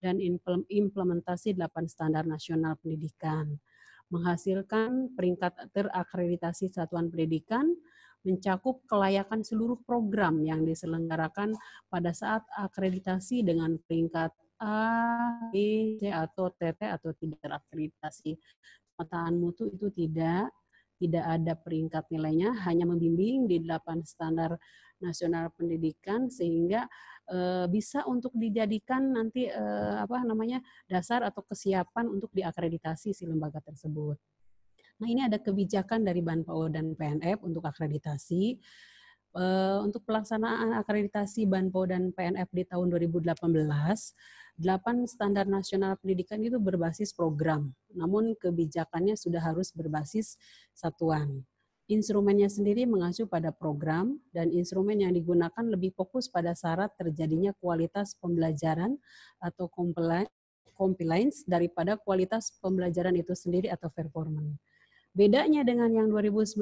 dan implementasi 8 standar nasional pendidikan. Menghasilkan peringkat terakreditasi satuan pendidikan, mencakup kelayakan seluruh program yang diselenggarakan pada saat akreditasi dengan peringkat A, B, C, atau TT atau tidak terakreditasi. Pemetaan mutu itu tidak ada peringkat nilainya, hanya membimbing di 8 standar nasional pendidikan sehingga bisa untuk dijadikan nanti dasar atau kesiapan untuk diakreditasi si lembaga tersebut. Nah, ini ada kebijakan dari BANPAO dan PNF untuk akreditasi. Untuk pelaksanaan akreditasi BANPAO dan PNF di tahun 2018, 8 standar nasional pendidikan itu berbasis program, namun kebijakannya sudah harus berbasis satuan. Instrumennya sendiri mengacu pada program dan instrumen yang digunakan lebih fokus pada syarat terjadinya kualitas pembelajaran atau compliance daripada kualitas pembelajaran itu sendiri atau performance. Bedanya dengan yang 2019,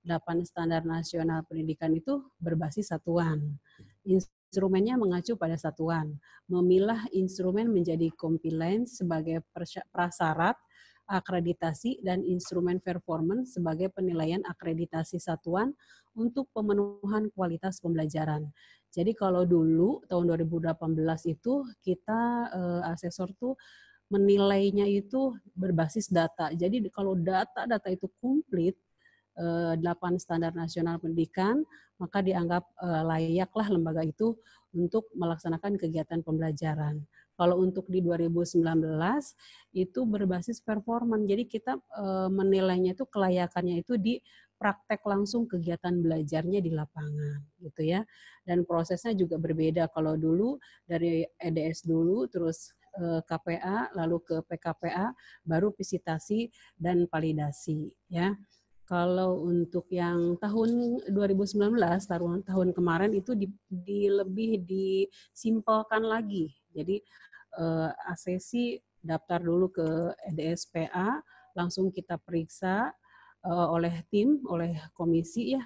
8 standar nasional pendidikan itu berbasis satuan. Instrumennya mengacu pada satuan. Memilah instrumen menjadi compliance sebagai prasyarat akreditasi dan instrumen performance sebagai penilaian akreditasi satuan untuk pemenuhan kualitas pembelajaran. Jadi kalau dulu tahun 2018 itu kita asesor tuh menilainya itu berbasis data. Jadi kalau data itu komplit 8 standar nasional pendidikan, maka dianggap layaklah lembaga itu untuk melaksanakan kegiatan pembelajaran. Kalau untuk di 2019 itu berbasis performan. Jadi kita menilainya itu kelayakannya itu di praktek langsung kegiatan belajarnya di lapangan gitu ya. Dan prosesnya juga berbeda. Kalau dulu dari EDS dulu terus KPA lalu ke PKPA baru visitasi dan validasi ya. Kalau untuk yang tahun 2019, tahun kemarin itu lebih disimpelkan lagi. Jadi asesi daftar dulu ke EDSPA, langsung kita periksa oleh tim, oleh komisi ya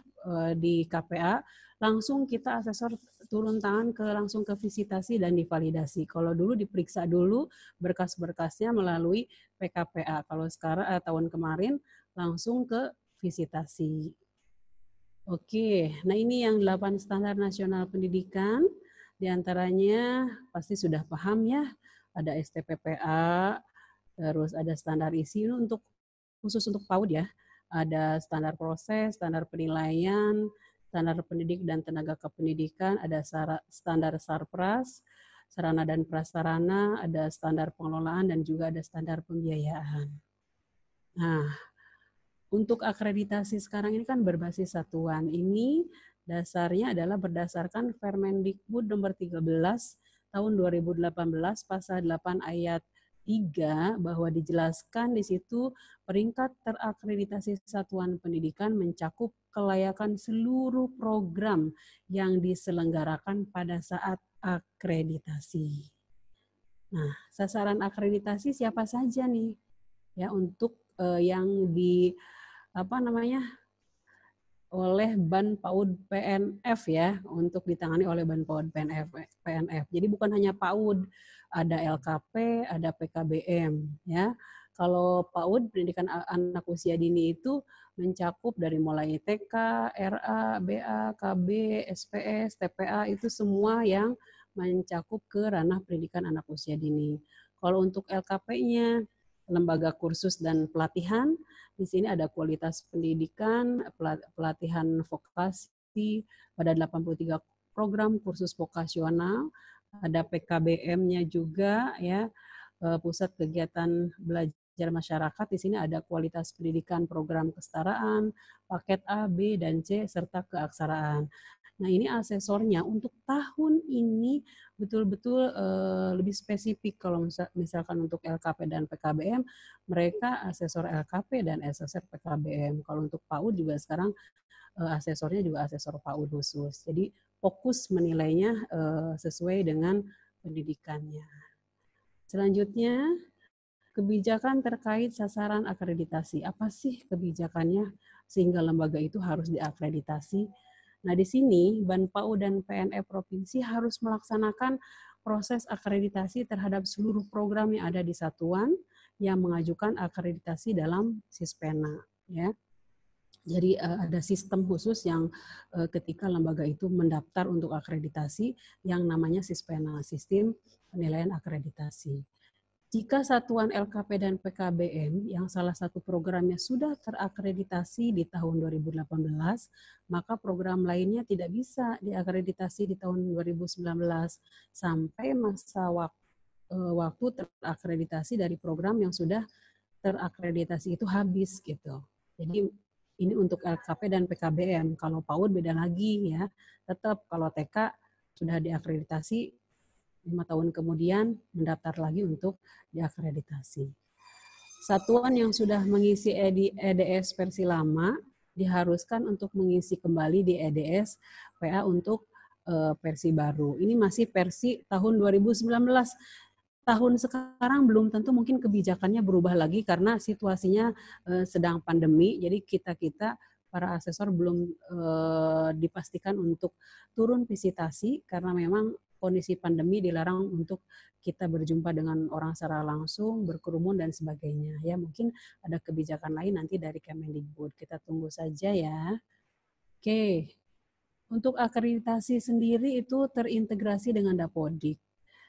di KPA, langsung kita asesor turun tangan langsung ke visitasi dan divalidasi. Kalau dulu diperiksa dulu berkas-berkasnya melalui PKPA. Kalau sekarang tahun kemarin langsung ke visitasi. Oke, nah ini yang 8 standar nasional pendidikan, diantaranya pasti sudah paham ya, ada STPPA, terus ada standar isi untuk khusus untuk PAUD ya, ada standar proses, standar penilaian, standar pendidik dan tenaga kependidikan, ada standar sarpras, sarana dan prasarana, ada standar pengelolaan dan juga ada standar pembiayaan. Nah, untuk akreditasi sekarang ini kan berbasis satuan. Ini dasarnya adalah berdasarkan Permendikbud nomor 13 tahun 2018 pasal 8 ayat 3 bahwa dijelaskan di situ peringkat terakreditasi satuan pendidikan mencakup kelayakan seluruh program yang diselenggarakan pada saat akreditasi. Nah, sasaran akreditasi siapa saja nih? Ya, untuk yang di oleh Ban PAUD PNF ya, untuk ditangani oleh Ban PAUD PNF. Jadi bukan hanya PAUD, ada LKP, ada PKBM ya. Kalau PAUD pendidikan anak usia dini itu mencakup dari mulai TK, RA, BA, KB, SPS, TPA itu semua yang mencakup ke ranah pendidikan anak usia dini. Kalau untuk LKP-nya, lembaga kursus dan pelatihan, di sini ada kualitas pendidikan, pelatihan vokasi pada 83 program kursus vokasional, ada PKBM-nya juga ya, pusat kegiatan belajar masyarakat. Di sini ada kualitas pendidikan program kesetaraan, paket A, B, dan C, serta keaksaraan. Nah, ini asesornya untuk tahun ini betul-betul lebih spesifik. Kalau misalkan untuk LKP dan PKBM, mereka asesor LKP dan asesor PKBM. Kalau untuk PAUD juga sekarang asesornya juga asesor PAUD khusus. Jadi fokus menilainya sesuai dengan pendidikannya. Selanjutnya, kebijakan terkait sasaran akreditasi. Apa sih kebijakannya sehingga lembaga itu harus diakreditasi? Nah, di sini Ban PAUD dan PNF Provinsi harus melaksanakan proses akreditasi terhadap seluruh program yang ada di satuan yang mengajukan akreditasi dalam Sispena. Ya. Jadi ada sistem khusus yang ketika lembaga itu mendaftar untuk akreditasi yang namanya Sispena, Sistem Penilaian Akreditasi. Jika satuan LKP dan PKBM yang salah satu programnya sudah terakreditasi di tahun 2018, maka program lainnya tidak bisa diakreditasi di tahun 2019 sampai masa waktu terakreditasi dari program yang sudah terakreditasi itu habis gitu. Jadi ini untuk LKP dan PKBM. Kalau PAUD beda lagi ya. Tetap kalau TK sudah diakreditasi 5 tahun kemudian mendaftar lagi untuk diakreditasi. Satuan yang sudah mengisi EDS versi lama diharuskan untuk mengisi kembali di EDS PA untuk versi baru. Ini masih versi tahun 2019. Tahun sekarang belum tentu mungkin kebijakannya berubah lagi karena situasinya sedang pandemi. Jadi kita para asesor belum dipastikan untuk turun visitasi karena memang kondisi pandemi dilarang untuk kita berjumpa dengan orang secara langsung, berkerumun dan sebagainya. Ya, mungkin ada kebijakan lain nanti dari Kemendikbud. Kita tunggu saja ya. Oke. Untuk akreditasi sendiri itu terintegrasi dengan Dapodik.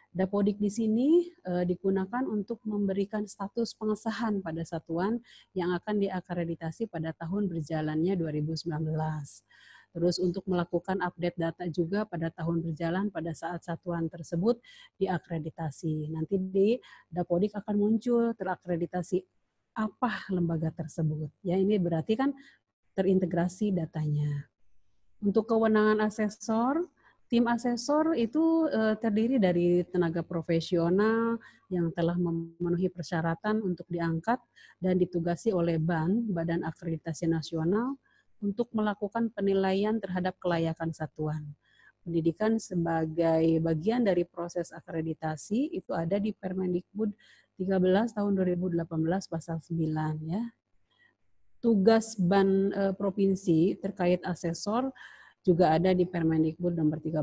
Dapodik di sini digunakan untuk memberikan status pengesahan pada satuan yang akan diakreditasi pada tahun berjalannya 2019. Terus untuk melakukan update data juga pada tahun berjalan pada saat satuan tersebut diakreditasi. Nanti di Dapodik akan muncul terakreditasi apa lembaga tersebut. Ya, ini berarti kan terintegrasi datanya. Untuk kewenangan asesor, tim asesor itu terdiri dari tenaga profesional yang telah memenuhi persyaratan untuk diangkat dan ditugasi oleh BAN, Badan Akreditasi Nasional, untuk melakukan penilaian terhadap kelayakan satuan. Pendidikan sebagai bagian dari proses akreditasi itu ada di Permendikbud 13 tahun 2018 pasal 9 ya. Tugas BAN provinsi terkait asesor juga ada di Permendikbud nomor 13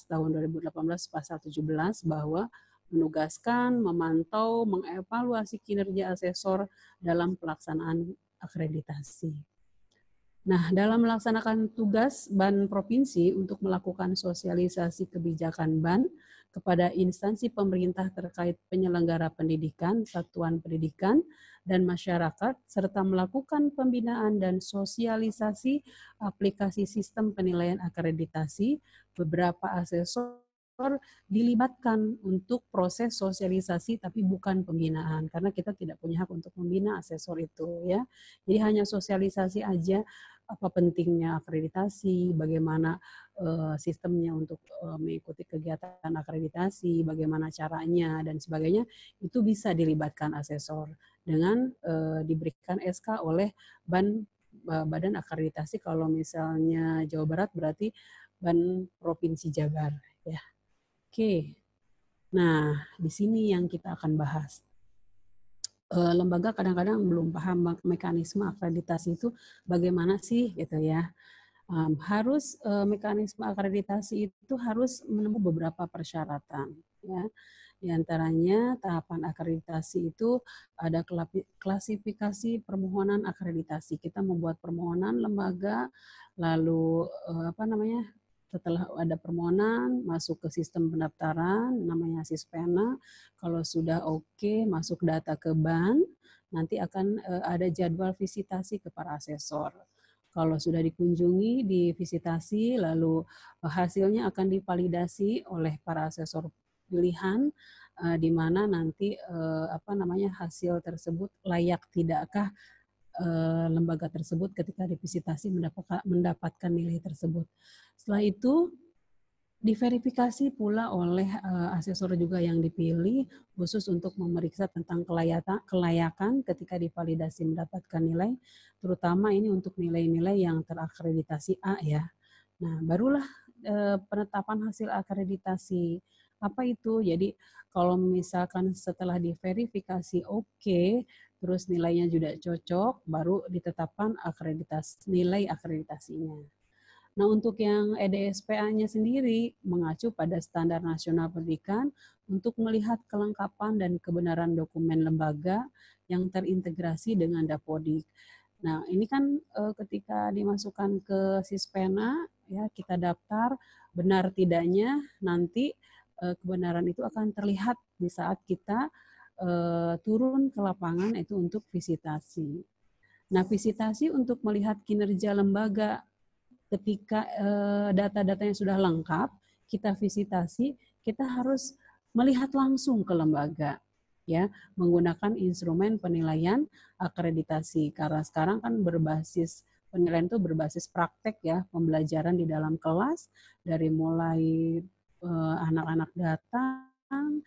tahun 2018 pasal 17 bahwa menugaskan, memantau, mengevaluasi kinerja asesor dalam pelaksanaan akreditasi. Nah, dalam melaksanakan tugas BAN provinsi untuk melakukan sosialisasi kebijakan BAN kepada instansi pemerintah terkait penyelenggara pendidikan, satuan pendidikan, dan masyarakat, serta melakukan pembinaan dan sosialisasi aplikasi sistem penilaian akreditasi, beberapa asesor dilibatkan untuk proses sosialisasi tapi bukan pembinaan, karena kita tidak punya hak untuk membina asesor itu ya. Jadi hanya sosialisasi aja apa pentingnya akreditasi, bagaimana sistemnya untuk mengikuti kegiatan akreditasi, bagaimana caranya dan sebagainya, itu bisa dilibatkan asesor dengan diberikan SK oleh Badan Akreditasi. Kalau misalnya Jawa Barat berarti Ban Provinsi Jabar, ya. Oke. Nah, di sini yang kita akan bahas. Lembaga kadang-kadang belum paham mekanisme akreditasi itu bagaimana sih, gitu ya. Mekanisme akreditasi itu harus menempuh beberapa persyaratan, ya. Di antaranya tahapan akreditasi itu ada klasifikasi permohonan akreditasi. Kita membuat permohonan lembaga, lalu setelah ada permohonan masuk ke sistem pendaftaran namanya Sispena. Kalau sudah oke, masuk data ke bank, nanti akan ada jadwal visitasi ke para asesor. Kalau sudah dikunjungi, divisitasi, lalu hasilnya akan divalidasi oleh para asesor pilihan, di mana nanti hasil tersebut layak tidakkah lembaga tersebut ketika divisitasi mendapatkan nilai tersebut. Setelah itu diverifikasi pula oleh asesor juga yang dipilih khusus untuk memeriksa tentang kelayakan ketika divalidasi mendapatkan nilai, terutama ini untuk nilai-nilai yang terakreditasi A, ya. Nah, barulah penetapan hasil akreditasi. Apa itu? Jadi kalau misalkan setelah diverifikasi oke, terus nilainya juga cocok, baru ditetapkan nilai akreditasinya. Nah, untuk yang EDSPA-nya sendiri mengacu pada Standar Nasional Pendidikan untuk melihat kelengkapan dan kebenaran dokumen lembaga yang terintegrasi dengan Dapodik. Nah, ini kan ketika dimasukkan ke Sispena, ya kita daftar, benar tidaknya nanti kebenaran itu akan terlihat di saat kita turun ke lapangan itu untuk visitasi. Nah, visitasi untuk melihat kinerja lembaga ketika data-datanya sudah lengkap, kita visitasi, kita harus melihat langsung ke lembaga, ya, menggunakan instrumen penilaian akreditasi. Karena sekarang kan penilaian itu berbasis praktek, ya, pembelajaran di dalam kelas dari mulai anak-anak datang,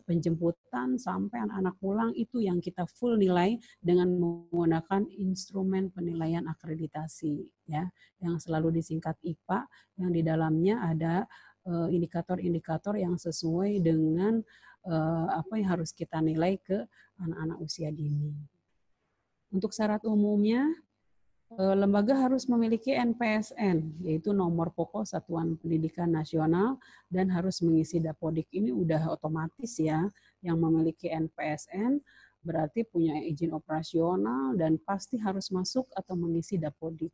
penjemputan sampai anak-anak pulang, itu yang kita full nilai dengan menggunakan instrumen penilaian akreditasi, ya, yang selalu disingkat IPA, yang di dalamnya ada indikator-indikator yang sesuai dengan apa yang harus kita nilai ke anak-anak usia dini. Untuk syarat umumnya, lembaga harus memiliki NPSN, yaitu nomor pokok Satuan Pendidikan Nasional, dan harus mengisi Dapodik. Ini udah otomatis, ya, yang memiliki NPSN berarti punya izin operasional dan pasti harus masuk atau mengisi Dapodik.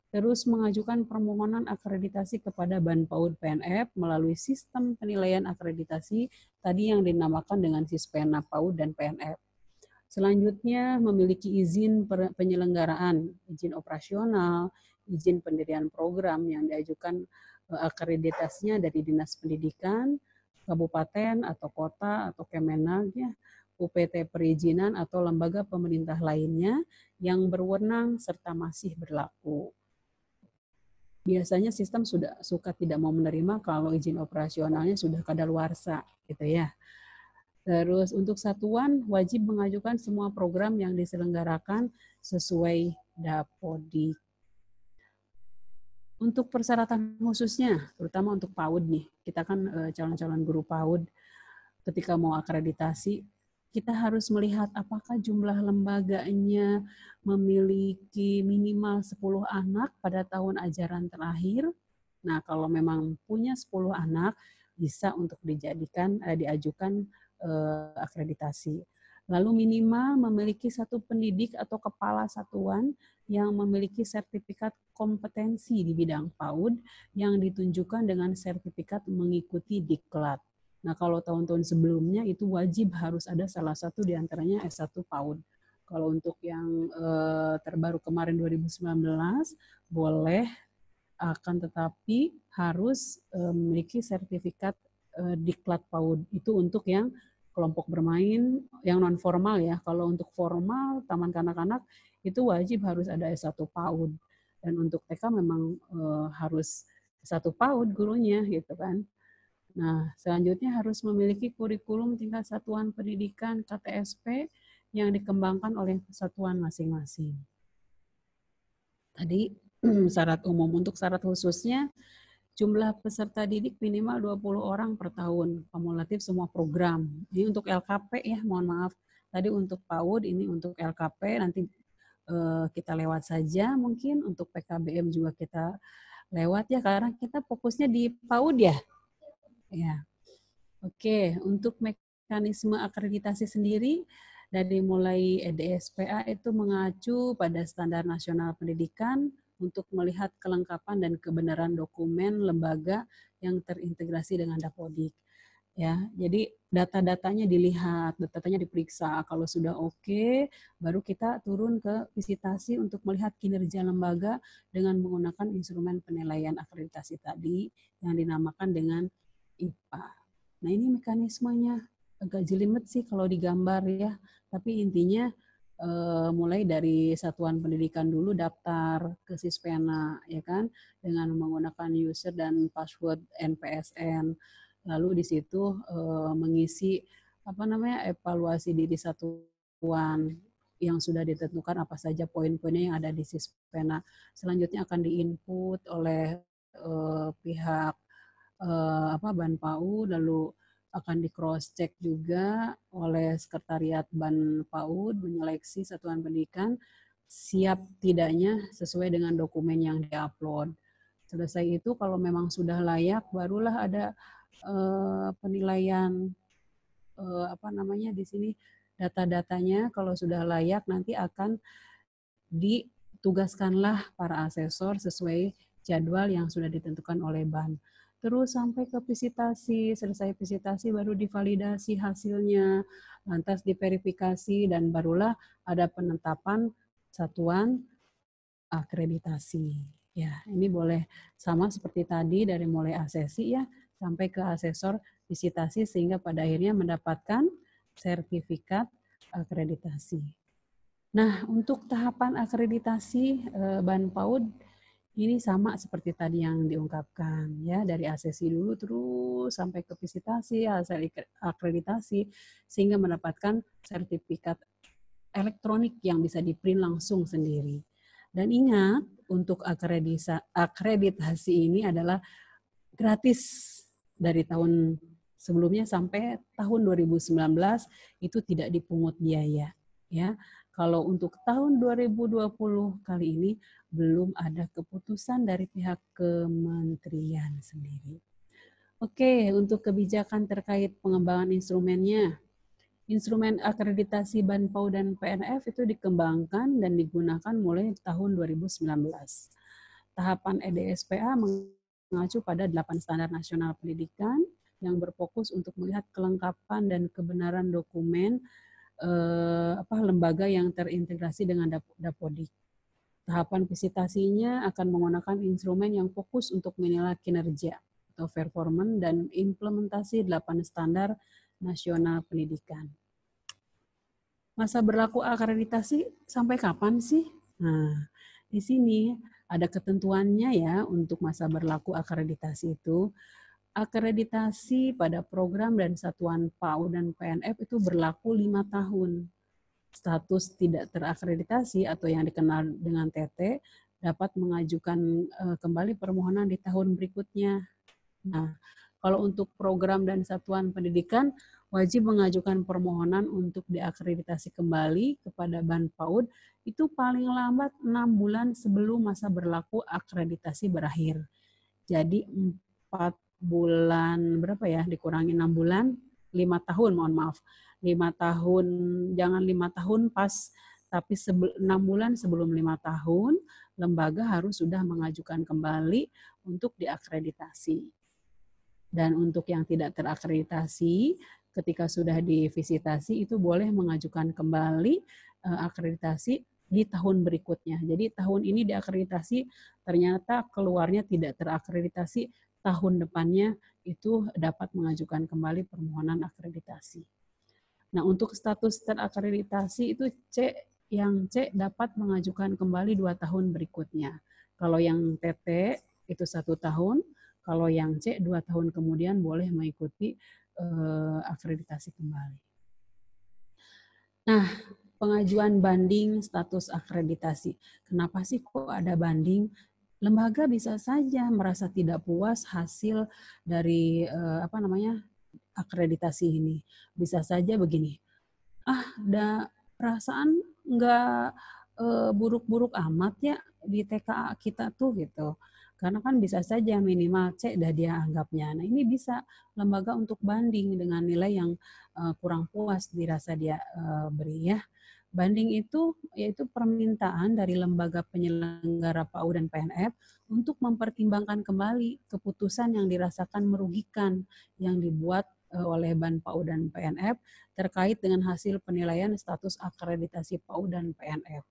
Terus mengajukan permohonan akreditasi kepada Banpaud PNF melalui sistem penilaian akreditasi tadi yang dinamakan dengan Sispena PAUD dan PNF. Selanjutnya memiliki izin penyelenggaraan, izin operasional, izin pendirian program yang diajukan akreditasinya dari Dinas Pendidikan, kabupaten atau kota atau Kemenag, ya, UPT perizinan atau lembaga pemerintah lainnya yang berwenang serta masih berlaku. Biasanya sistem suka tidak mau menerima kalau izin operasionalnya sudah kadaluarsa, gitu ya. Terus untuk satuan wajib mengajukan semua program yang diselenggarakan sesuai Dapodik. Untuk persyaratan khususnya, terutama untuk PAUD nih, kita kan calon-calon guru PAUD, ketika mau akreditasi, kita harus melihat apakah jumlah lembaganya memiliki minimal 10 anak pada tahun ajaran terakhir. Nah, kalau memang punya 10 anak, bisa untuk diajukan akreditasi. Lalu minimal memiliki satu pendidik atau kepala satuan yang memiliki sertifikat kompetensi di bidang PAUD yang ditunjukkan dengan sertifikat mengikuti diklat. Nah, kalau tahun-tahun sebelumnya itu wajib harus ada salah satu di antaranya S1 PAUD. Kalau untuk yang terbaru kemarin 2019, boleh, akan tetapi harus memiliki sertifikat diklat PAUD. Itu untuk yang kelompok bermain, yang non formal, ya. Kalau untuk formal, taman kanak-kanak, itu wajib harus ada S1 PAUD. Dan untuk TK memang harus 1 PAUD gurunya gitu kan. Nah, selanjutnya harus memiliki kurikulum tingkat satuan pendidikan KTSP yang dikembangkan oleh satuan masing-masing. Tadi syarat umum. Untuk syarat khususnya, jumlah peserta didik minimal 20 orang per tahun, kumulatif semua program. Ini untuk LKP ya, mohon maaf. Tadi untuk PAUD, ini untuk LKP, nanti kita lewat saja mungkin. Untuk PKBM juga kita lewat ya, karena kita fokusnya di PAUD ya. Ya. Oke, untuk mekanisme akreditasi sendiri, dari mulai EDSPA itu mengacu pada standar nasional pendidikan untuk melihat kelengkapan dan kebenaran dokumen lembaga yang terintegrasi dengan Dapodik. Ya, jadi data-datanya dilihat, datanya diperiksa. Kalau sudah oke, baru kita turun ke visitasi untuk melihat kinerja lembaga dengan menggunakan instrumen penilaian akreditasi tadi yang dinamakan dengan IPA. Nah, ini mekanismenya agak jelimet sih kalau digambar ya, tapi intinya mulai dari satuan pendidikan dulu daftar ke Sispena ya kan, dengan menggunakan user dan password NPSN. Lalu di situ mengisi evaluasi diri satuan yang sudah ditentukan apa saja poin-poinnya yang ada di Sispena. Selanjutnya akan diinput oleh pihak BAN-PAUD, lalu akan di cross check juga oleh sekretariat BAN-PAUD menyeleksi satuan pendidikan siap tidaknya sesuai dengan dokumen yang diupload. Selesai itu kalau memang sudah layak, barulah ada penilaian di sini data-datanya. Kalau sudah layak nanti akan ditugaskanlah para asesor sesuai jadwal yang sudah ditentukan oleh BAN. Terus sampai ke visitasi, selesai visitasi baru divalidasi hasilnya, lantas diverifikasi dan barulah ada penetapan satuan akreditasi. Ya, ini boleh sama seperti tadi dari mulai asesi ya sampai ke asesor visitasi sehingga pada akhirnya mendapatkan sertifikat akreditasi. Nah, untuk tahapan akreditasi BAN-PAUD ini sama seperti tadi yang diungkapkan ya, dari asesi dulu terus sampai ke visitasi, hasil akreditasi sehingga mendapatkan sertifikat elektronik yang bisa di-print langsung sendiri. Dan ingat, untuk akreditasi ini adalah gratis dari tahun sebelumnya sampai tahun 2019 itu tidak dipungut biaya ya. Kalau untuk tahun 2020 kali ini belum ada keputusan dari pihak kementerian sendiri. Oke, untuk kebijakan terkait pengembangan instrumennya. Instrumen akreditasi BAN-PAUD dan PNF itu dikembangkan dan digunakan mulai tahun 2019. Tahapan EDSPA mengacu pada 8 standar nasional pendidikan yang berfokus untuk melihat kelengkapan dan kebenaran dokumen lembaga yang terintegrasi dengan Dapodik. Tahapan visitasinya akan menggunakan instrumen yang fokus untuk menilai kinerja atau performance dan implementasi 8 standar nasional pendidikan. Masa berlaku akreditasi sampai kapan sih? Nah, di sini ada ketentuannya ya untuk masa berlaku akreditasi itu. Akreditasi pada program dan satuan PAUD dan PNF itu berlaku 5 tahun. Status tidak terakreditasi atau yang dikenal dengan TT dapat mengajukan kembali permohonan di tahun berikutnya. Nah, kalau untuk program dan satuan pendidikan wajib mengajukan permohonan untuk diakreditasi kembali kepada BAN-PAUD itu paling lambat 6 bulan sebelum masa berlaku akreditasi berakhir. Jadi 4 bulan dikurangi 6 bulan, 5 tahun, mohon maaf. 5 tahun, jangan 5 tahun pas, tapi 6 bulan sebelum 5 tahun, lembaga harus sudah mengajukan kembali untuk diakreditasi. Dan untuk yang tidak terakreditasi, ketika sudah divisitasi itu boleh mengajukan kembali akreditasi di tahun berikutnya. Jadi tahun ini diakreditasi, ternyata keluarnya tidak terakreditasi, tahun depannya itu dapat mengajukan kembali permohonan akreditasi. Nah, untuk status terakreditasi itu C dapat mengajukan kembali 2 tahun berikutnya. Kalau yang TT itu 1 tahun, kalau yang C 2 tahun kemudian boleh mengikuti akreditasi kembali. Nah, pengajuan banding status akreditasi. Kenapa sih kok ada banding? Lembaga bisa saja merasa tidak puas hasil dari akreditasi ini. Bisa saja begini, ada perasaan nggak buruk-buruk amat ya di TKA kita tuh gitu. Karena kan bisa saja minimal C dah dia anggapnya. Nah ini bisa lembaga untuk banding dengan nilai yang kurang puas dirasa dia beri ya. Banding itu yaitu permintaan dari lembaga penyelenggara PAU dan PNF untuk mempertimbangkan kembali keputusan yang dirasakan merugikan yang dibuat oleh BAN PAU dan PNF terkait dengan hasil penilaian status akreditasi PAU dan PNF.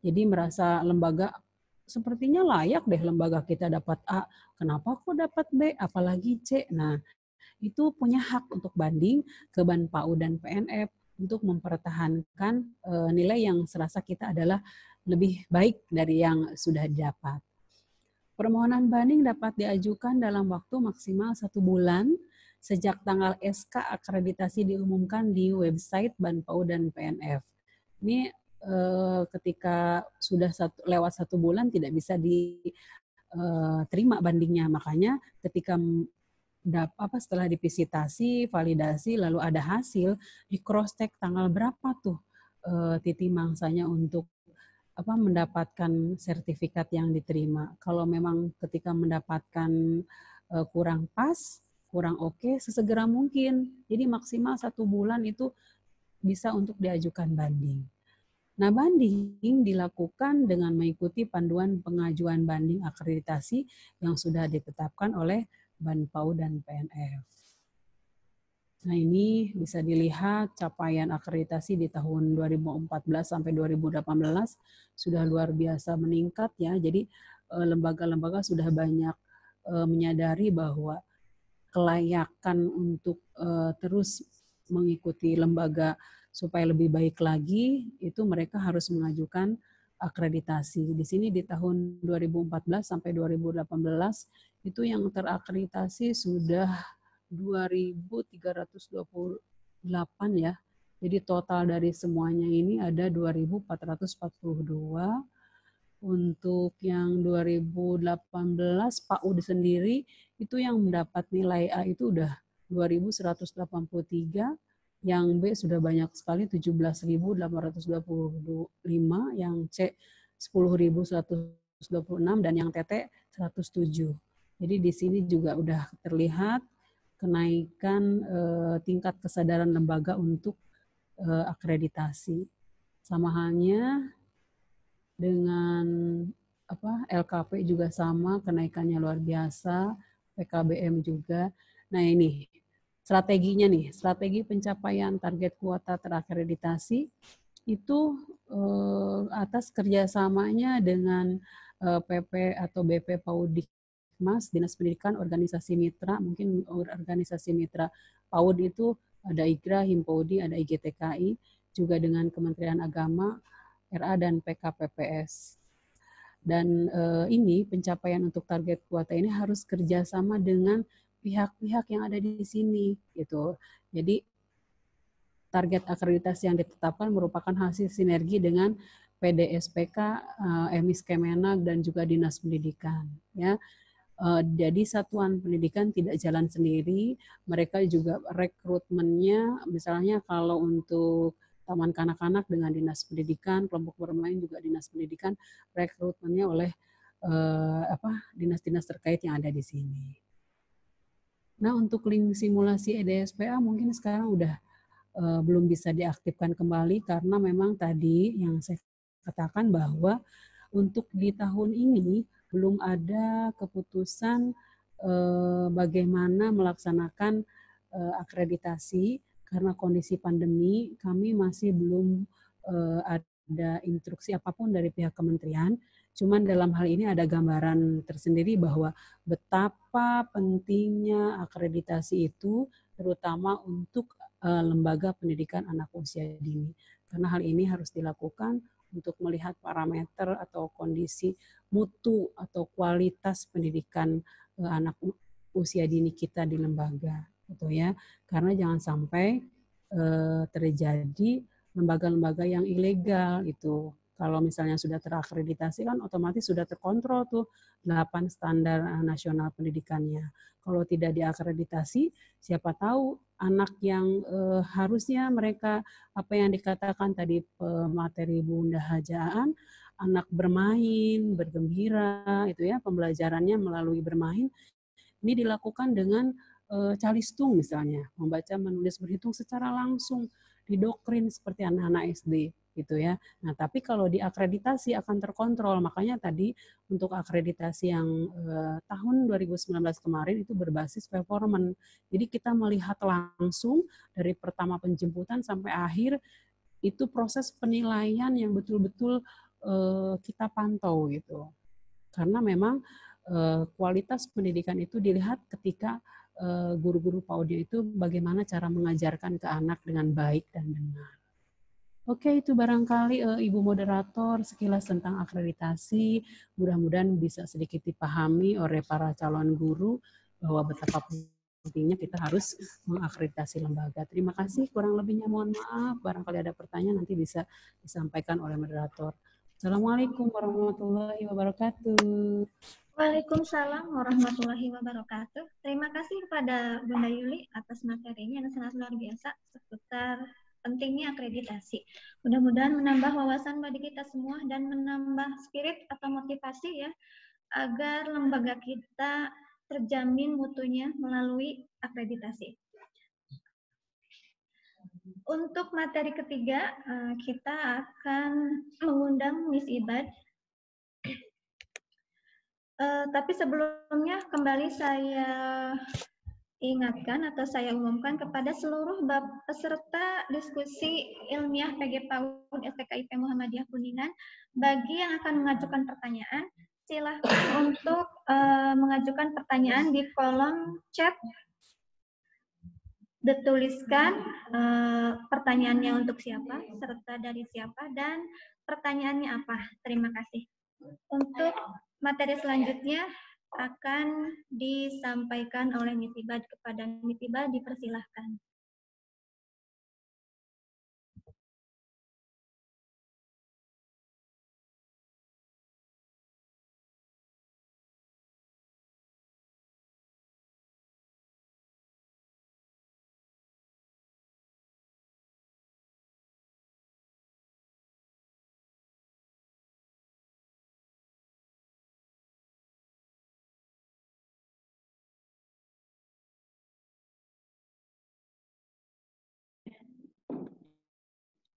Jadi merasa lembaga sepertinya layak deh lembaga kita dapat A, kenapa kok dapat B, apalagi C. Nah, itu punya hak untuk banding ke BAN PAU dan PNF untuk mempertahankan nilai yang serasa kita adalah lebih baik dari yang sudah didapat. Permohonan banding dapat diajukan dalam waktu maksimal 1 bulan sejak tanggal SK akreditasi diumumkan di website BAN PAU dan PNF. Ini ketika sudah lewat 1 bulan tidak bisa diterima bandingnya, makanya ketika setelah divisitasi, validasi, lalu ada hasil, di cross check tanggal berapa tuh titi mangsanya untuk mendapatkan sertifikat yang diterima. Kalau memang ketika mendapatkan kurang pas, kurang oke, sesegera mungkin. Jadi maksimal 1 bulan itu bisa untuk diajukan banding. Nah, banding dilakukan dengan mengikuti panduan pengajuan banding akreditasi yang sudah ditetapkan oleh BAN PAU dan PNF. Nah, ini bisa dilihat capaian akreditasi di tahun 2014 sampai 2018 sudah luar biasa meningkat ya. Jadi lembaga-lembaga sudah banyak menyadari bahwa kelayakan untuk terus mengikuti lembaga supaya lebih baik lagi itu mereka harus mengajukan akreditasi. Di sini di tahun 2014 sampai 2018 itu yang terakreditasi sudah 2.328 ya. Jadi total dari semuanya ini ada 2.442. Untuk yang 2018 PAUD sendiri itu yang mendapat nilai A itu udah 2.183, yang B sudah banyak sekali 17.825, yang C 10.126 dan yang TT 107. Jadi di sini juga udah terlihat kenaikan tingkat kesadaran lembaga untuk akreditasi. Sama halnya dengan LKP juga sama, kenaikannya luar biasa, PKBM juga. Nah ini strateginya nih, strategi pencapaian target kuota terakreditasi itu atas kerjasamanya dengan PP atau BP Paudikmas, Dinas Pendidikan, organisasi mitra, mungkin organisasi mitra PAUD itu ada IGRA, Himpodi, ada IGTKI, juga dengan Kementerian Agama, RA dan PKPPS. Dan ini pencapaian untuk target kuota ini harus kerjasama dengan pihak-pihak yang ada di sini gitu. Jadi target akreditasi yang ditetapkan merupakan hasil sinergi dengan PDSPK, Emis Kemenag dan juga Dinas Pendidikan. Ya, jadi satuan pendidikan tidak jalan sendiri. Mereka juga rekrutmennya, misalnya kalau untuk taman kanak-kanak dengan Dinas Pendidikan, kelompok bermain juga Dinas Pendidikan, rekrutmennya oleh dinas-dinas terkait yang ada di sini. Nah, untuk link simulasi EDSPA mungkin sekarang udah belum bisa diaktifkan kembali karena memang tadi yang saya katakan bahwa untuk di tahun ini belum ada keputusan bagaimana melaksanakan akreditasi. Karena kondisi pandemi, kami masih belum ada instruksi apapun dari pihak kementerian. Cuman dalam hal ini ada gambaran tersendiri bahwa betapa pentingnya akreditasi itu, terutama untuk lembaga pendidikan anak usia dini. Karena hal ini harus dilakukan untuk melihat parameter atau kondisi mutu atau kualitas pendidikan anak usia dini kita di lembaga, gitu ya. Karena jangan sampai terjadi lembaga-lembaga yang ilegal itu. Kalau misalnya sudah terakreditasi kan otomatis sudah terkontrol tuh 8 standar nasional pendidikannya. Kalau tidak diakreditasi, siapa tahu anak yang harusnya mereka apa yang dikatakan tadi materi Bunda Hajaan, anak bermain, bergembira, itu ya pembelajarannya melalui bermain, ini dilakukan dengan calistung misalnya, membaca, menulis, berhitung secara langsung, didoktrin seperti anak-anak SD gitu ya. Nah, tapi kalau diakreditasi akan terkontrol. Makanya tadi untuk akreditasi yang tahun 2019 kemarin itu berbasis performance. Jadi kita melihat langsung dari pertama penjemputan sampai akhir itu proses penilaian yang betul-betul kita pantau gitu. Karena memang kualitas pendidikan itu dilihat ketika guru-guru PAUD itu bagaimana cara mengajarkan ke anak dengan baik dan benar. Oke, itu barangkali Ibu Moderator sekilas tentang akreditasi. Mudah-mudahan bisa sedikit dipahami oleh para calon guru bahwa betapa pentingnya kita harus mengakreditasi lembaga. Terima kasih, kurang lebihnya mohon maaf. Barangkali ada pertanyaan nanti bisa disampaikan oleh moderator. Assalamualaikum warahmatullahi wabarakatuh. Waalaikumsalam warahmatullahi wabarakatuh. Terima kasih kepada Bunda Yuli atas materinya yang sangat luar biasa seputar pentingnya akreditasi. Mudah-mudahan menambah wawasan bagi kita semua dan menambah spirit atau motivasi ya, agar lembaga kita terjamin mutunya melalui akreditasi. Untuk materi ketiga, kita akan mengundang Miss Ibad. Tapi sebelumnya kembali saya ingatkan atau saya umumkan kepada seluruh peserta diskusi ilmiah PG PAUD STKIP Muhammadiyah Kuningan, bagi yang akan mengajukan pertanyaan, silahkan untuk mengajukan pertanyaan di kolom chat. Dituliskan pertanyaannya untuk siapa, serta dari siapa, dan pertanyaannya apa. Terima kasih. Untuk materi selanjutnya akan disampaikan oleh Nitibad. Kepada Nitibad dipersilahkan.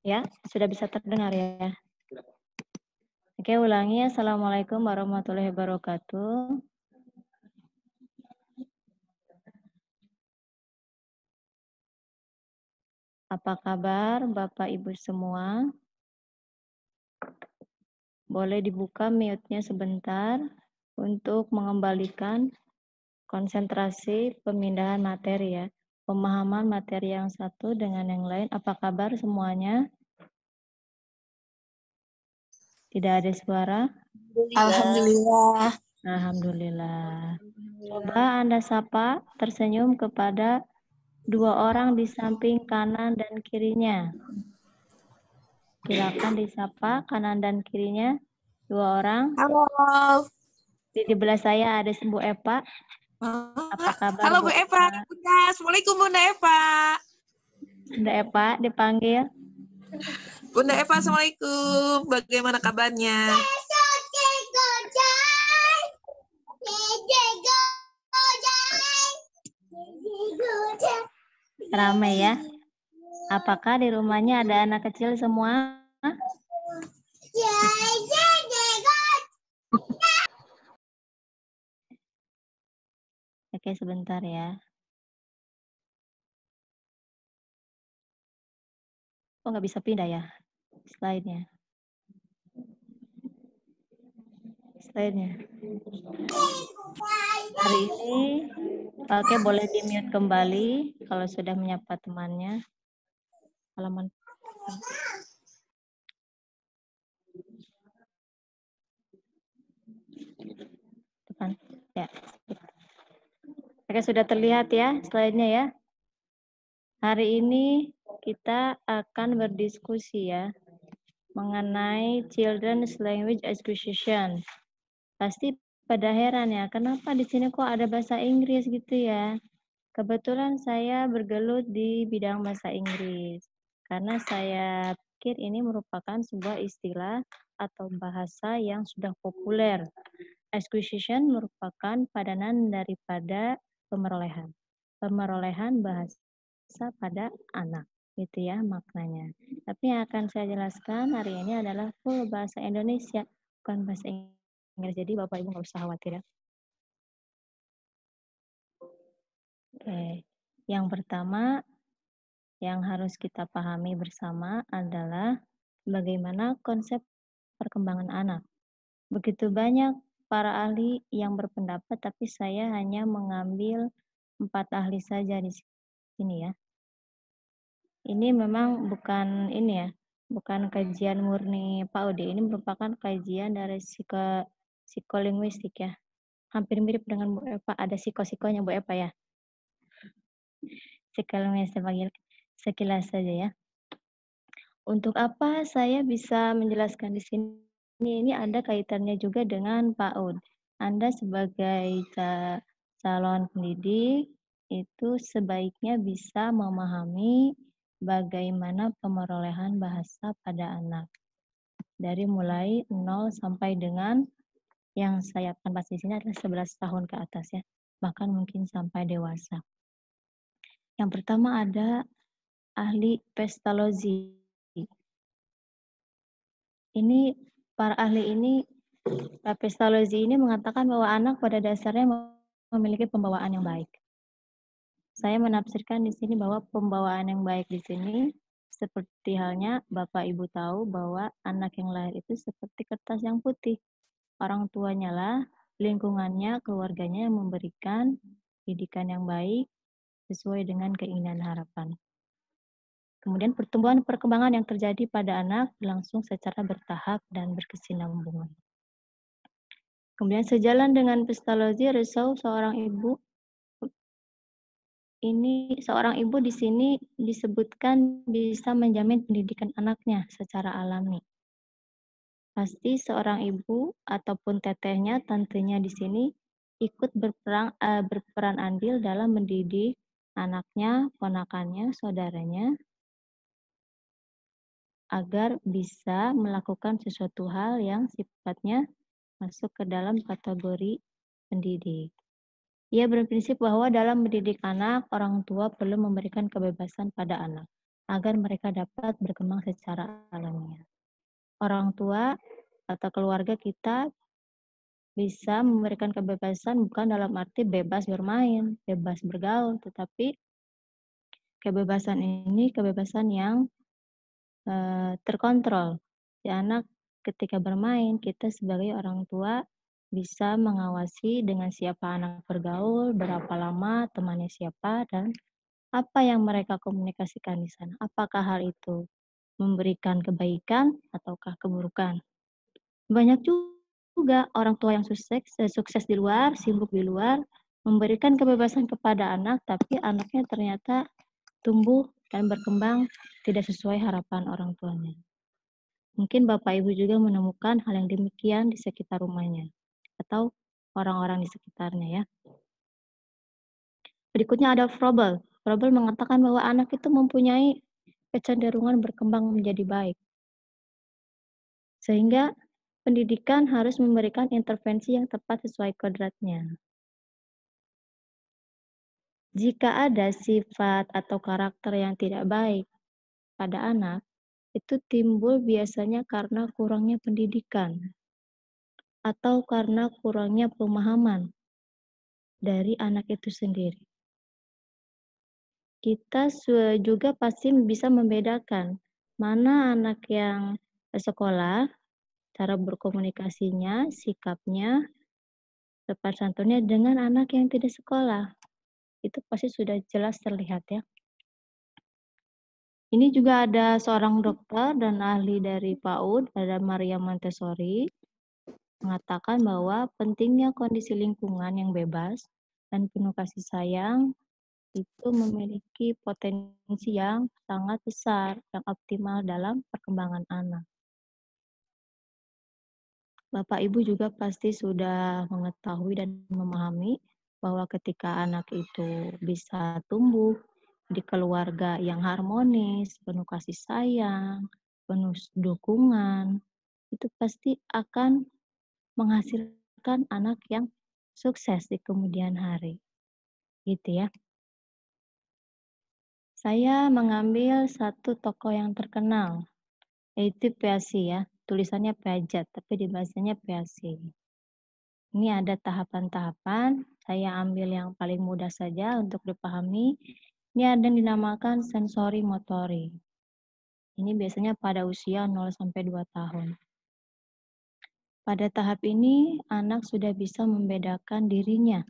Ya, sudah bisa terdengar ya. Oke, ulangi. Assalamualaikum warahmatullahi wabarakatuh. Apa kabar Bapak Ibu semua? Boleh dibuka mute-nya sebentar untuk mengembalikan konsentrasi pemindahan materi ya. Pemahaman materi yang satu dengan yang lain. Apa kabar semuanya? Tidak ada suara? Alhamdulillah. Alhamdulillah. Coba Anda sapa, tersenyum kepada dua orang di samping kanan dan kirinya. Silakan disapa kanan dan kirinya. Dua orang. Halo. Di sebelah saya ada Bu Eva. Apa kabar? Halo Bu Eva. Bunda. Assalamualaikum Bunda Eva. Bunda Eva dipanggil. Bunda Eva, Assalamualaikum. Bagaimana kabarnya? Ramai ya. Apakah di rumahnya ada anak kecil semua? Oke, sebentar ya. Oh, nggak bisa pindah ya slide-nya. Slide-nya. Hari ini, oke, boleh di-mute kembali kalau sudah menyapa temannya. Halaman. Ya. Oke, sudah terlihat ya slide-nya ya. Hari ini kita akan berdiskusi ya mengenai Children's Language Acquisition. Pasti pada heran ya, kenapa di sini kok ada bahasa Inggris gitu ya? Kebetulan saya bergelut di bidang bahasa Inggris. Karena saya pikir ini merupakan sebuah istilah atau bahasa yang sudah populer. Acquisition merupakan padanan daripada pemerolehan. Pemerolehan bahasa pada anak, gitu ya maknanya. Tapi yang akan saya jelaskan hari ini adalah full bahasa Indonesia, bukan bahasa Inggris. Jadi Bapak Ibu nggak usah khawatir ya. Oke, yang pertama yang harus kita pahami bersama adalah bagaimana konsep perkembangan anak. Begitu banyak para ahli yang berpendapat, tapi saya hanya mengambil 4 ahli saja di sini ya. Ini memang bukan ini ya, bukan kajian murni Pak Udi. Ini merupakan kajian dari psikolinguistik ya. Hampir mirip dengan Bu Eva, ada psikonya Bu Eva ya. Psikolinguistik sekilas saja ya. Untuk apa saya bisa menjelaskan di sini? Ini ada kaitannya juga dengan PAUD. Anda sebagai calon pendidik itu sebaiknya bisa memahami bagaimana pemerolehan bahasa pada anak. Dari mulai 0 sampai dengan yang saya akan bahas di sini adalah 11 tahun ke atas ya. Bahkan mungkin sampai dewasa. Yang pertama ada ahli Pestalozzi. Ini para ahli ini, Pestalozzi ini mengatakan bahwa anak pada dasarnya memiliki pembawaan yang baik. Saya menafsirkan di sini bahwa pembawaan yang baik di sini seperti halnya Bapak Ibu tahu bahwa anak yang lahir itu seperti kertas yang putih. Orang tuanya lah, lingkungannya, keluarganya yang memberikan didikan yang baik sesuai dengan keinginan harapan. Kemudian pertumbuhan perkembangan yang terjadi pada anak berlangsung secara bertahap dan berkesinambungan. Kemudian sejalan dengan Pestalozzi, Rousseau seorang ibu di sini disebutkan bisa menjamin pendidikan anaknya secara alami. Pasti seorang ibu ataupun tetehnya, tantenya di sini ikut berperan andil dalam mendidik anaknya, ponakannya, saudaranya, agar bisa melakukan sesuatu hal yang sifatnya masuk ke dalam kategori pendidik. Ia berprinsip bahwa dalam mendidik anak, orang tua perlu memberikan kebebasan pada anak, agar mereka dapat berkembang secara alamiah. Orang tua atau keluarga kita bisa memberikan kebebasan bukan dalam arti bebas bermain, bebas bergaul, tetapi kebebasan ini kebebasan yang terkontrol. Si anak ketika bermain, kita sebagai orang tua bisa mengawasi dengan siapa anak bergaul, berapa lama, temannya siapa, dan apa yang mereka komunikasikan di sana. Apakah hal itu memberikan kebaikan ataukah keburukan. Banyak juga orang tua yang sukses di luar, sibuk di luar, memberikan kebebasan kepada anak, tapi anaknya ternyata tumbuh dan berkembang tidak sesuai harapan orang tuanya. Mungkin Bapak Ibu juga menemukan hal yang demikian di sekitar rumahnya atau orang-orang di sekitarnya ya. Berikutnya ada Froebel. Froebel mengatakan bahwa anak itu mempunyai kecenderungan berkembang menjadi baik. Sehingga pendidikan harus memberikan intervensi yang tepat sesuai kodratnya. Jika ada sifat atau karakter yang tidak baik pada anak, itu timbul biasanya karena kurangnya pendidikan atau karena kurangnya pemahaman dari anak itu sendiri. Kita juga pasti bisa membedakan mana anak yang sekolah, cara berkomunikasinya, sikapnya, sopan santunnya dengan anak yang tidak sekolah. Itu pasti sudah jelas terlihat ya. Ini juga ada seorang dokter dan ahli dari PAUD, ada Maria Montessori. mengatakan bahwa pentingnya kondisi lingkungan yang bebas dan penuh kasih sayang itu memiliki potensi yang sangat besar, yang optimal dalam perkembangan anak. Bapak Ibu juga pasti sudah mengetahui dan memahami bahwa ketika anak itu bisa tumbuh di keluarga yang harmonis, penuh kasih sayang, penuh dukungan, itu pasti akan menghasilkan anak yang sukses di kemudian hari. Gitu ya. Saya mengambil satu tokoh yang terkenal, yaitu Piaget ya. Tulisannya Piaget, tapi dibacanya Piaget. Ini ada tahapan-tahapan, saya ambil yang paling mudah saja untuk dipahami. Ini ada yang dinamakan sensori motori. Ini biasanya pada usia 0-2 tahun. Pada tahap ini, anak sudah bisa membedakan dirinya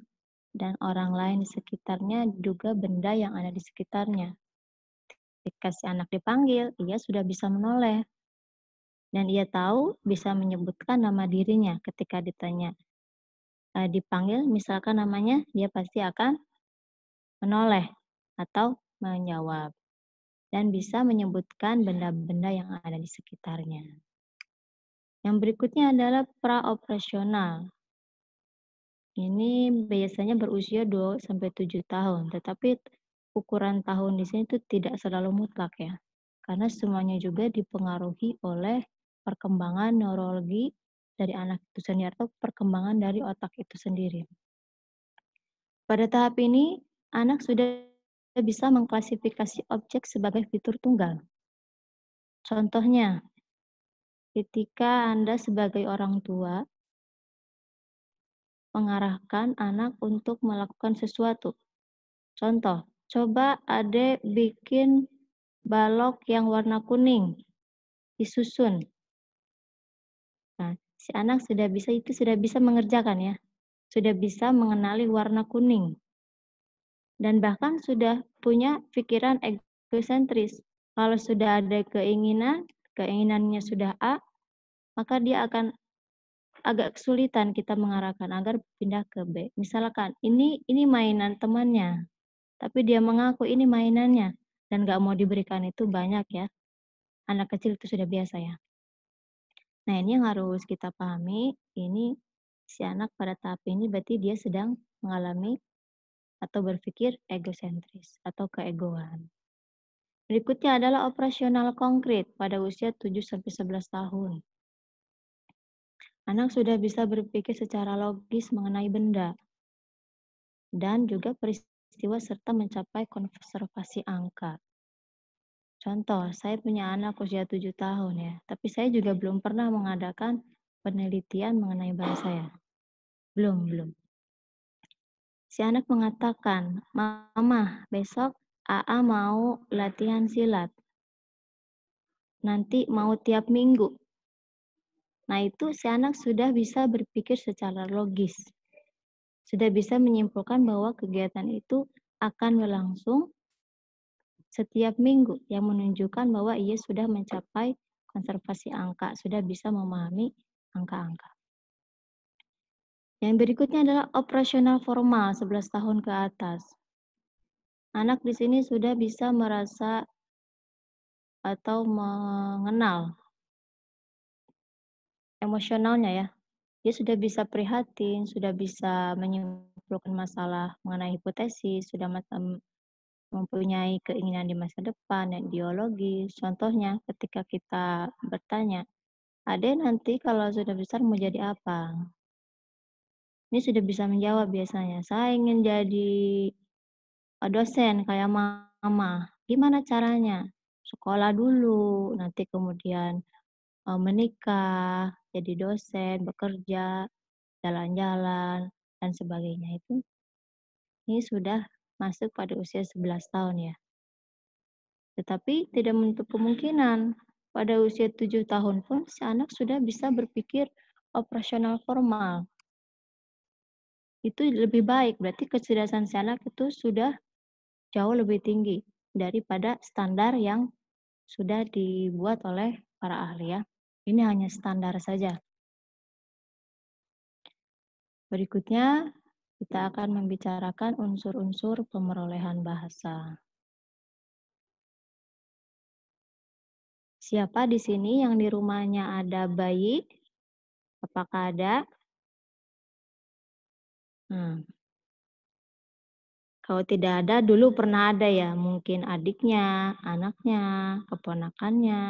dan orang lain di sekitarnya, juga benda yang ada di sekitarnya. Ketika si anak dipanggil, ia sudah bisa menoleh. Dan ia tahu bisa menyebutkan nama dirinya ketika ditanya. Dipanggil, misalkan namanya, dia pasti akan menoleh atau menjawab. Dan bisa menyebutkan benda-benda yang ada di sekitarnya. Yang berikutnya adalah praoperasional. Ini biasanya berusia 2-7 tahun, tetapi ukuran tahun di sini itu tidak selalu mutlak ya. Karena semuanya juga dipengaruhi oleh perkembangan neurologi dari anak itu sendiri atau perkembangan dari otak itu sendiri. Pada tahap ini, anak sudah bisa mengklasifikasi objek sebagai fitur tunggal. Contohnya, ketika Anda sebagai orang tua mengarahkan anak untuk melakukan sesuatu. Contoh, coba Adek bikin balok yang warna kuning, disusun. Nah, si anak sudah bisa mengerjakan ya. Sudah bisa mengenali warna kuning. Dan bahkan sudah punya pikiran egosentris. Kalau sudah ada keinginannya sudah A, maka dia akan agak kesulitan kita mengarahkan agar pindah ke B. Misalkan, ini mainan temannya. Tapi dia mengaku ini mainannya dan gak mau diberikan itu banyak ya. Anak kecil itu sudah biasa ya. Nah ini yang harus kita pahami, ini si anak pada tahap ini berarti dia sedang mengalami atau berpikir egosentris atau keegoan. Berikutnya adalah operasional konkret pada usia 7-11 tahun. Anak sudah bisa berpikir secara logis mengenai benda dan juga peristiwa serta mencapai konservasi angka. Contoh, saya punya anak usia 7 tahun ya, tapi saya juga belum pernah mengadakan penelitian mengenai bahasa ya. Belum. Si anak mengatakan, Mama, besok AA mau latihan silat. Nanti mau tiap minggu. Nah itu si anak sudah bisa berpikir secara logis. Sudah bisa menyimpulkan bahwa kegiatan itu akan berlangsung setiap minggu yang menunjukkan bahwa ia sudah mencapai konservasi angka, sudah bisa memahami angka-angka. Yang berikutnya adalah operasional formal 11 tahun ke atas. Anak di sini sudah bisa merasa atau mengenal emosionalnya ya. Dia sudah bisa prihatin, sudah bisa menyimpulkan masalah mengenai hipotesis, sudah mempunyai keinginan di masa depan dan ideologis. Contohnya ketika kita bertanya, Ade nanti kalau sudah besar mau jadi apa? Ini sudah bisa menjawab biasanya, saya ingin jadi dosen kayak mama. Gimana caranya? Sekolah dulu, nanti kemudian menikah, jadi dosen, bekerja, jalan-jalan, dan sebagainya itu. Ini sudah masuk pada usia 11 tahun ya. Tetapi tidak menutup kemungkinan pada usia 7 tahun pun si anak sudah bisa berpikir operasional formal. Itu lebih baik, berarti kecerdasan si anak itu sudah jauh lebih tinggi daripada standar yang sudah dibuat oleh para ahli ya. Ini hanya standar saja. Berikutnya, kita akan membicarakan unsur-unsur pemerolehan bahasa. Siapa di sini yang di rumahnya ada bayi? Apakah ada? Kalau tidak ada, dulu pernah ada ya, mungkin adiknya, anaknya, keponakannya.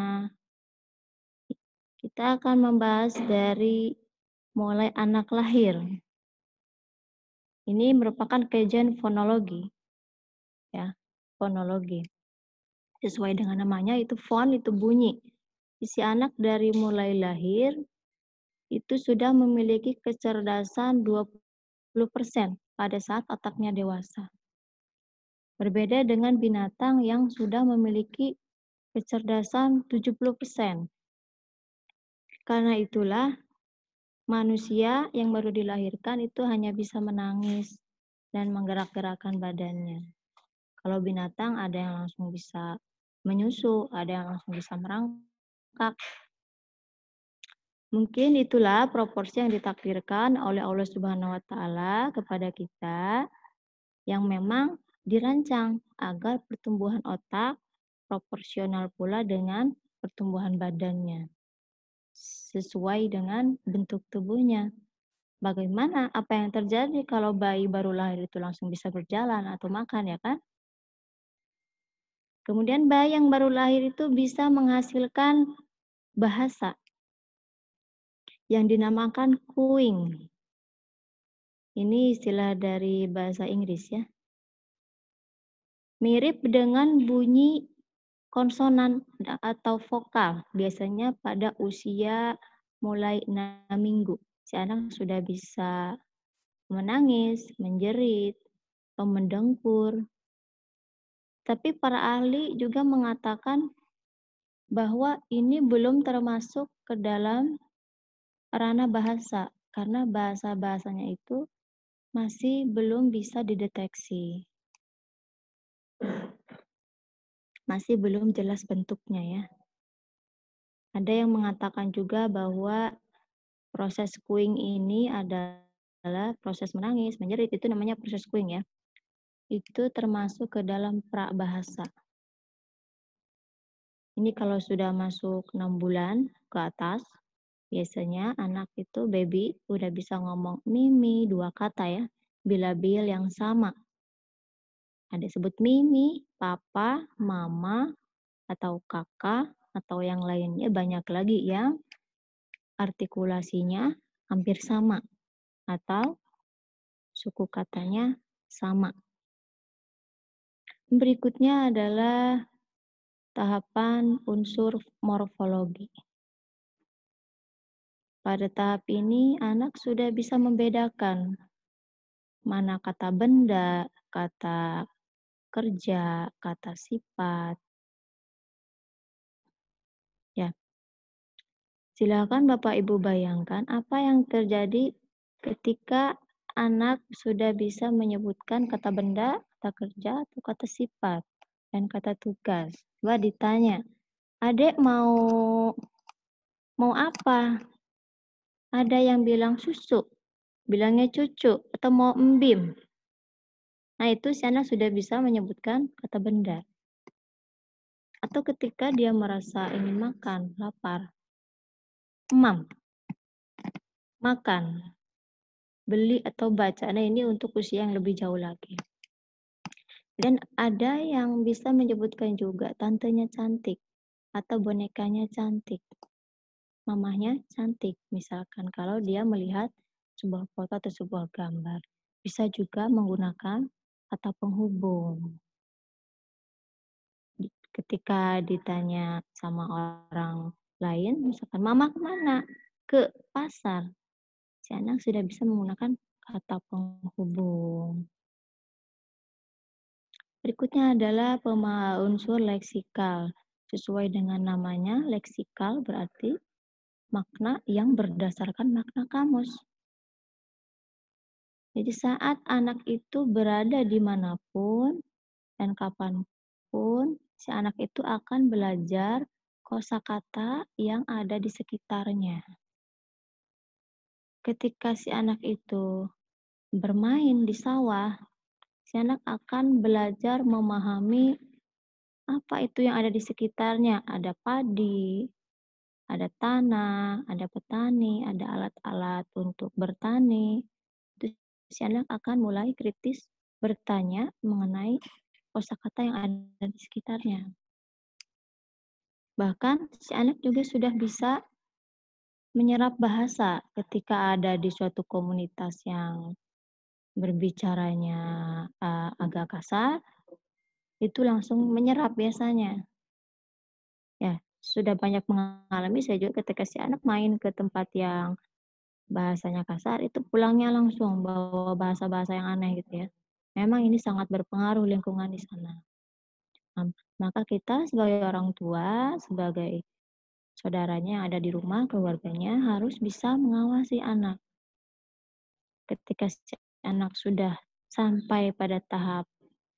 Kita akan membahas dari mulai anak lahir. Ini merupakan kajian fonologi. Ya, fonologi. Sesuai dengan namanya, itu fon, itu bunyi. Si anak dari mulai lahir, itu sudah memiliki kecerdasan 20% pada saat otaknya dewasa. Berbeda dengan binatang yang sudah memiliki kecerdasan 70%. Karena itulah manusia yang baru dilahirkan itu hanya bisa menangis dan menggerak-gerakkan badannya. Kalau binatang ada yang langsung bisa menyusu, ada yang langsung bisa merangkak. Mungkin itulah proporsi yang ditakdirkan oleh Allah Subhanahu wa taala kepada kita yang memang dirancang agar pertumbuhan otak proporsional pula dengan pertumbuhan badannya sesuai dengan bentuk tubuhnya. Bagaimana apa yang terjadi kalau bayi baru lahir itu langsung bisa berjalan atau makan, ya kan? Kemudian bayi yang baru lahir itu bisa menghasilkan bahasa yang dinamakan cooing. Ini istilah dari bahasa Inggris ya. Mirip dengan bunyi konsonan atau vokal, biasanya pada usia mulai 6 minggu. Si anak sudah bisa menangis, menjerit, atau mendengkur. Tapi para ahli juga mengatakan bahwa ini belum termasuk ke dalam ranah bahasa, karena bahasa-bahasanya itu masih belum bisa dideteksi. Masih belum jelas bentuknya ya. Ada yang mengatakan juga bahwa proses cooing ini adalah proses menangis, menjerit, itu namanya proses cooing ya. Itu termasuk ke dalam prabahasa. Ini kalau sudah masuk 6 bulan ke atas, biasanya anak itu baby udah bisa ngomong mimi 2 kata ya, bilabil yang sama. Ada sebut mimi, papa, mama, atau kakak, atau yang lainnya banyak lagi yang artikulasinya hampir sama atau suku katanya sama. Berikutnya adalah tahapan unsur morfologi. Pada tahap ini anak sudah bisa membedakan mana kata benda, kata kerja, kata sifat. Ya. Silakan Bapak Ibu bayangkan apa yang terjadi ketika anak sudah bisa menyebutkan kata benda, kata kerja, atau kata sifat, dan kata tugas. Coba ditanya, Adek mau apa? Ada yang bilang susu, bilangnya cucu, atau mau embim. Nah itu si anak sudah bisa menyebutkan kata benda. Atau ketika dia merasa ingin makan, lapar, emam, makan, beli atau baca. Nah ini untuk usia yang lebih jauh lagi. Dan ada yang bisa menyebutkan juga tantenya cantik atau bonekanya cantik. Mamahnya cantik, misalkan kalau dia melihat sebuah foto atau sebuah gambar. Bisa juga menggunakan kata penghubung. Ketika ditanya sama orang lain, misalkan mama kemana? Ke pasar. Si anak sudah bisa menggunakan kata penghubung. Berikutnya adalah unsur leksikal. Sesuai dengan namanya, leksikal berarti makna yang berdasarkan makna kamus. Jadi saat anak itu berada dimanapun dan kapanpun, si anak itu akan belajar kosakata yang ada di sekitarnya. ketika si anak itu bermain di sawah, si anak akan belajar memahami apa itu yang ada di sekitarnya. Ada padi, ada tanah, ada petani, ada alat-alat untuk bertani. Itu si anak akan mulai kritis bertanya mengenai kosakata yang ada di sekitarnya. Bahkan si anak juga sudah bisa menyerap bahasa ketika ada di suatu komunitas yang berbicaranya agak kasar, itu langsung menyerap biasanya. Ya, sudah banyak mengalami saya juga ketika si anak main ke tempat yang bahasanya kasar, itu pulangnya langsung bawa bahasa-bahasa yang aneh gitu ya. Memang ini sangat berpengaruh lingkungan di sana. Maka kita sebagai orang tua, sebagai saudaranya yang ada di rumah, keluarganya harus bisa mengawasi anak. Ketika si anak sudah sampai pada tahap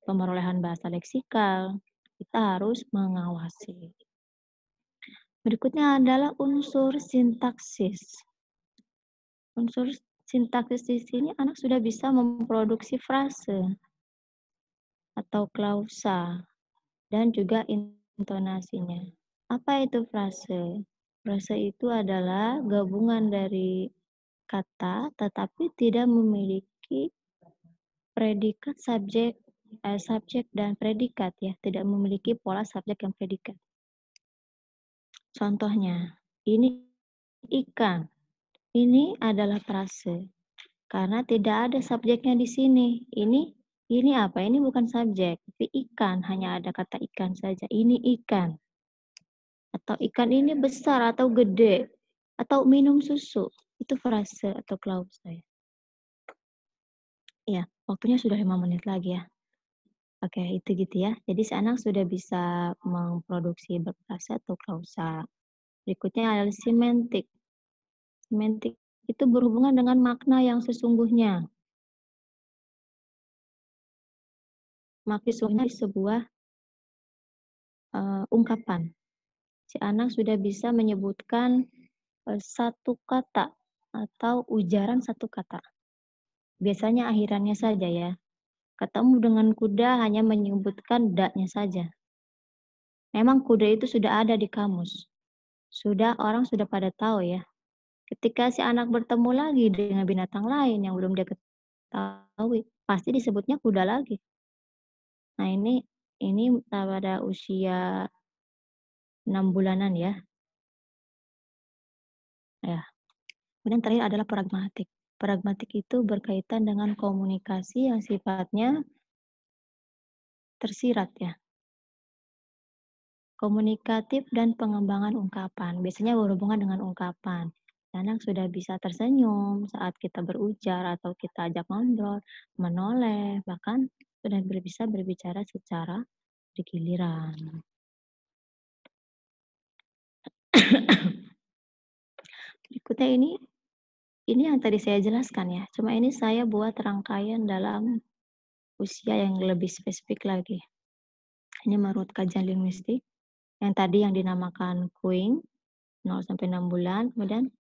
pemerolehan bahasa leksikal, kita harus mengawasi. Berikutnya adalah unsur sintaksis. Unsur sintaksis di sini anak sudah bisa memproduksi frase atau klausa dan juga intonasinya. Apa itu frase? Frase itu adalah gabungan dari kata tetapi tidak memiliki predikat, subjek dan predikat ya, tidak memiliki pola subjek dan predikat. Contohnya, ini ikan. Ini adalah frase. Karena tidak ada subjeknya di sini. Ini apa? Ini bukan subjek, tapi ikan, hanya ada kata ikan saja. Ini ikan. Atau ikan ini besar atau gede, atau minum susu. Itu frase atau klausa. Ya, waktunya sudah 5 menit lagi ya. Oke, itu gitu ya. Jadi si anak sudah bisa memproduksi berfrase atau klausa. Berikutnya adalah semantik. Semantik itu berhubungan dengan makna yang sesungguhnya. Makna sesungguhnya sebuah ungkapan. Si anak sudah bisa menyebutkan satu kata atau ujaran satu kata. Biasanya akhirannya saja ya. Ketemu dengan kuda hanya menyebutkan daknya saja. Memang kuda itu sudah ada di kamus. Orang sudah pada tahu ya. Ketika si anak bertemu lagi dengan binatang lain yang belum dia ketahui, pasti disebutnya kuda lagi. Nah, ini pada usia 6 bulanan ya. Ya. Kemudian terakhir adalah pragmatik. Pragmatik itu berkaitan dengan komunikasi yang sifatnya tersirat ya. Komunikatif dan pengembangan ungkapan. Biasanya berhubungan dengan ungkapan. Anak sudah bisa tersenyum saat kita berujar atau kita ajak ngobrol, menoleh, bahkan sudah bisa berbicara secara bergiliran. Berikutnya ini yang tadi saya jelaskan ya. Cuma ini saya buat rangkaian dalam usia yang lebih spesifik lagi. Ini menurut kajian linguistik. Yang tadi yang dinamakan cooing, 0-6 bulan. Kemudian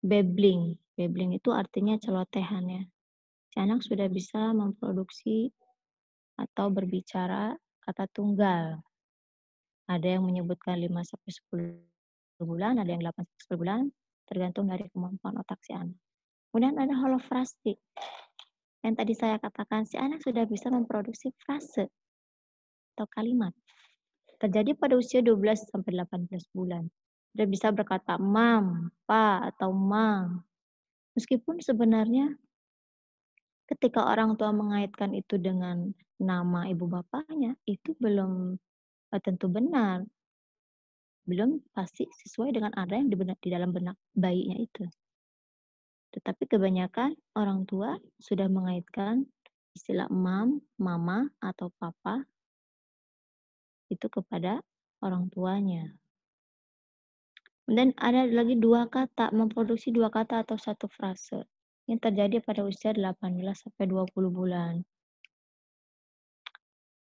babbling. Babbling itu artinya celotehan ya. Si anak sudah bisa memproduksi atau berbicara kata tunggal. Ada yang menyebutkan 5-10 bulan, ada yang 8-10 bulan, tergantung dari kemampuan otak si anak. Kemudian ada holofrastik. Yang tadi saya katakan, si anak sudah bisa memproduksi frase atau kalimat. Terjadi pada usia 12-18 bulan. Sudah bisa berkata mam, pa, atau mang. Meskipun sebenarnya ketika orang tua mengaitkan itu dengan nama ibu bapaknya, itu belum tentu benar. Belum pasti sesuai dengan ada yang di dalam benak bayinya itu. Tetapi kebanyakan orang tua sudah mengaitkan istilah mam, mama, atau papa itu kepada orang tuanya. Dan ada lagi 2 kata, memproduksi 2 kata atau 1 frase yang terjadi pada usia 18-20 bulan.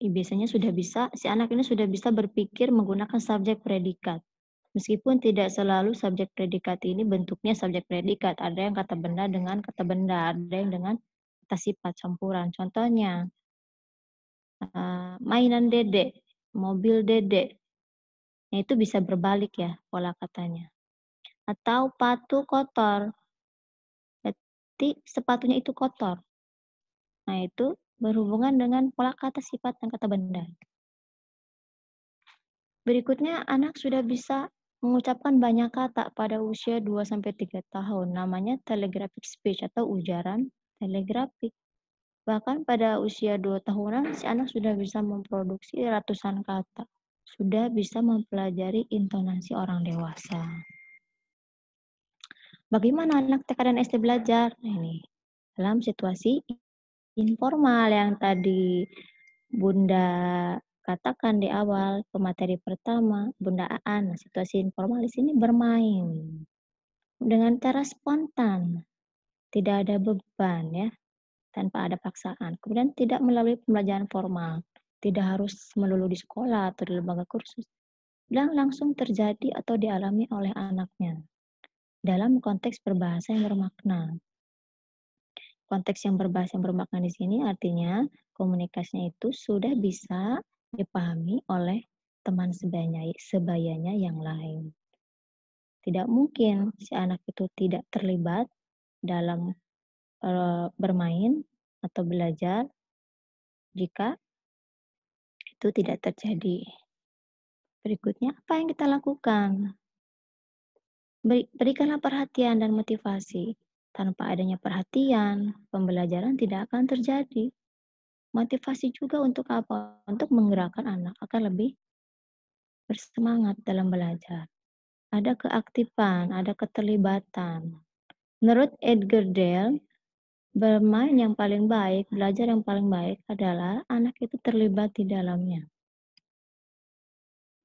Biasanya sudah bisa, si anak ini sudah bisa berpikir menggunakan subjek predikat. Meskipun tidak selalu subjek predikat ini bentuknya subjek predikat. Ada yang kata benda dengan kata benda, ada yang dengan kata sifat campuran. Contohnya, mainan Dede, mobil Dede. Nah, itu bisa berbalik ya pola katanya. Atau patu kotor. Berarti sepatunya itu kotor. Nah, itu berhubungan dengan pola kata sifat dan kata benda. Berikutnya, anak sudah bisa mengucapkan banyak kata pada usia 2-3 tahun. Namanya telegraphic speech atau ujaran telegrafik. Bahkan pada usia 2 tahunan, si anak sudah bisa memproduksi ratusan kata. Sudah bisa mempelajari intonasi orang dewasa. Bagaimana anak TK dan SD belajar? Nah, ini dalam situasi informal yang tadi Bunda katakan di awal pemateri pertama, Bunda Aan, situasi informal di sini bermain dengan cara spontan, tidak ada beban ya, tanpa ada paksaan. Kemudian tidak melalui pembelajaran formal, tidak harus melulu di sekolah atau di lembaga kursus, dan langsung terjadi atau dialami oleh anaknya dalam konteks berbahasa yang bermakna. Konteks yang berbahasa yang bermakna di sini artinya komunikasinya itu sudah bisa dipahami oleh teman sebayanya yang lain. Tidak mungkin si anak itu tidak terlibat dalam bermain atau belajar jika itu tidak terjadi. Berikutnya, apa yang kita lakukan? Berikanlah perhatian dan motivasi. Tanpa adanya perhatian, pembelajaran tidak akan terjadi. Motivasi juga untuk apa? Untuk menggerakkan anak akan lebih bersemangat dalam belajar. Ada keaktifan, ada keterlibatan. Menurut Edgar Dale, bermain yang paling baik, belajar yang paling baik adalah anak itu terlibat di dalamnya.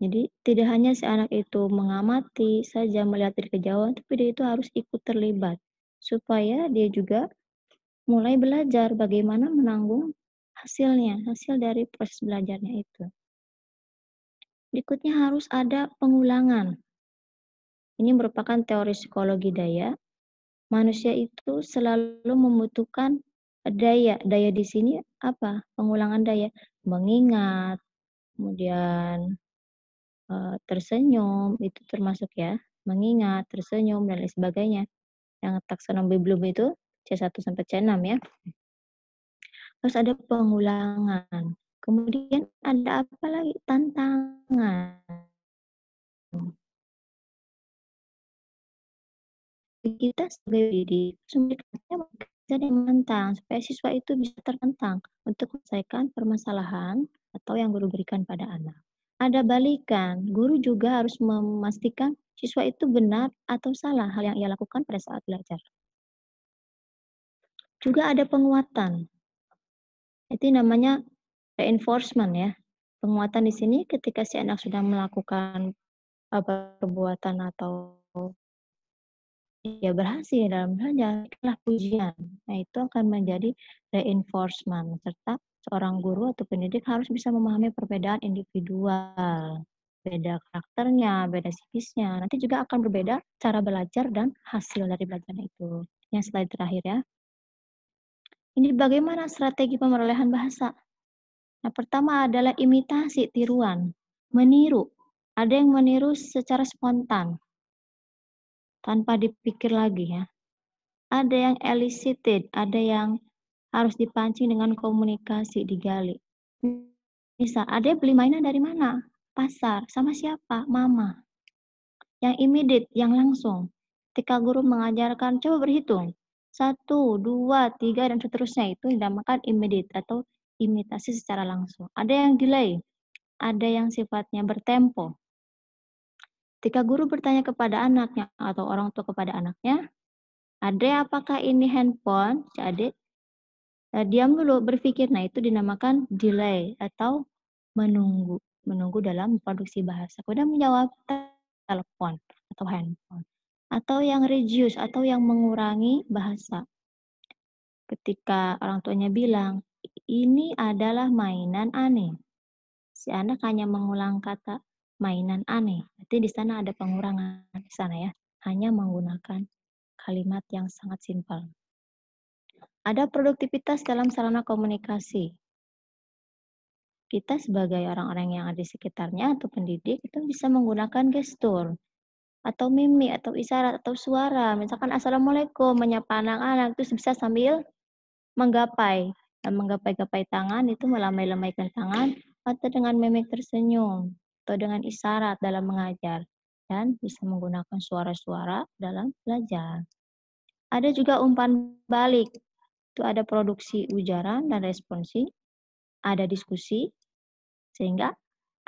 Jadi tidak hanya si anak itu mengamati saja, melihat dari kejauhan, tapi dia itu harus ikut terlibat. Supaya dia juga mulai belajar bagaimana menanggung hasilnya, hasil dari proses belajarnya itu. Berikutnya harus ada pengulangan. Ini merupakan teori psikologi daya. Manusia itu selalu membutuhkan daya. Daya di sini apa? Pengulangan daya. Mengingat, kemudian tersenyum, itu termasuk ya. Mengingat, tersenyum, dan lain sebagainya. Yang taksonomi Bloom itu C1 sampai C6 ya. Harus ada pengulangan. Kemudian ada apa lagi? Tantangan. Kita sebagai didik jadi menantang supaya siswa itu bisa tertantang untuk menyelesaikan permasalahan atau yang guru berikan pada anak. Ada balikan, guru juga harus memastikan siswa itu benar atau salah hal yang ia lakukan pada saat belajar. Juga ada penguatan. Itu namanya reinforcement ya. Penguatan di sini ketika si anak sudah melakukan perbuatan atau dia berhasil dalam belajar, itulah pujian. Nah, itu akan menjadi reinforcement, serta seorang guru atau pendidik harus bisa memahami perbedaan individual, beda karakternya, beda psikisnya. Nanti juga akan berbeda cara belajar dan hasil dari belajarnya itu. Yang slide terakhir ya. Ini bagaimana strategi pemerolehan bahasa? Yang pertama adalah imitasi, tiruan, meniru. Ada yang meniru secara spontan, tanpa dipikir lagi ya. Ada yang elicited, ada yang harus dipancing dengan komunikasi, digali. Misal, ada yang beli mainan dari mana? Pasar. Sama siapa? Mama. Yang immediate, yang langsung. Ketika guru mengajarkan, coba berhitung. 1, 2, 3, dan seterusnya. Itu dinamakan immediate atau imitasi secara langsung. Ada yang delay. Ada yang sifatnya bertempo. Ketika guru bertanya kepada anaknya atau orang tua kepada anaknya, Ade, apakah ini handphone? Si Ade diam dulu, berpikir. Nah, itu dinamakan delay atau menunggu. Menunggu dalam produksi bahasa. Kemudian menjawab telepon atau handphone. Atau yang reduce atau yang mengurangi bahasa. Ketika orang tuanya bilang, ini adalah mainan aneh. Si anak hanya mengulang kata mainan aneh. Berarti di sana ada pengurangan di sana ya. Hanya menggunakan kalimat yang sangat simpel. Ada produktivitas dalam sarana komunikasi. Kita sebagai orang-orang yang ada di sekitarnya atau pendidik itu bisa menggunakan gestur atau mimik atau isyarat atau suara. Misalkan Assalamualaikum, menyapa anak-anak itu bisa sambil menggapai. Dan menggapai-gapai tangan itu melambai-lambaikan tangan atau dengan mimik tersenyum atau dengan isyarat dalam mengajar. Dan bisa menggunakan suara-suara dalam belajar. Ada juga umpan balik. Itu ada produksi ujaran dan responsi. Ada diskusi, sehingga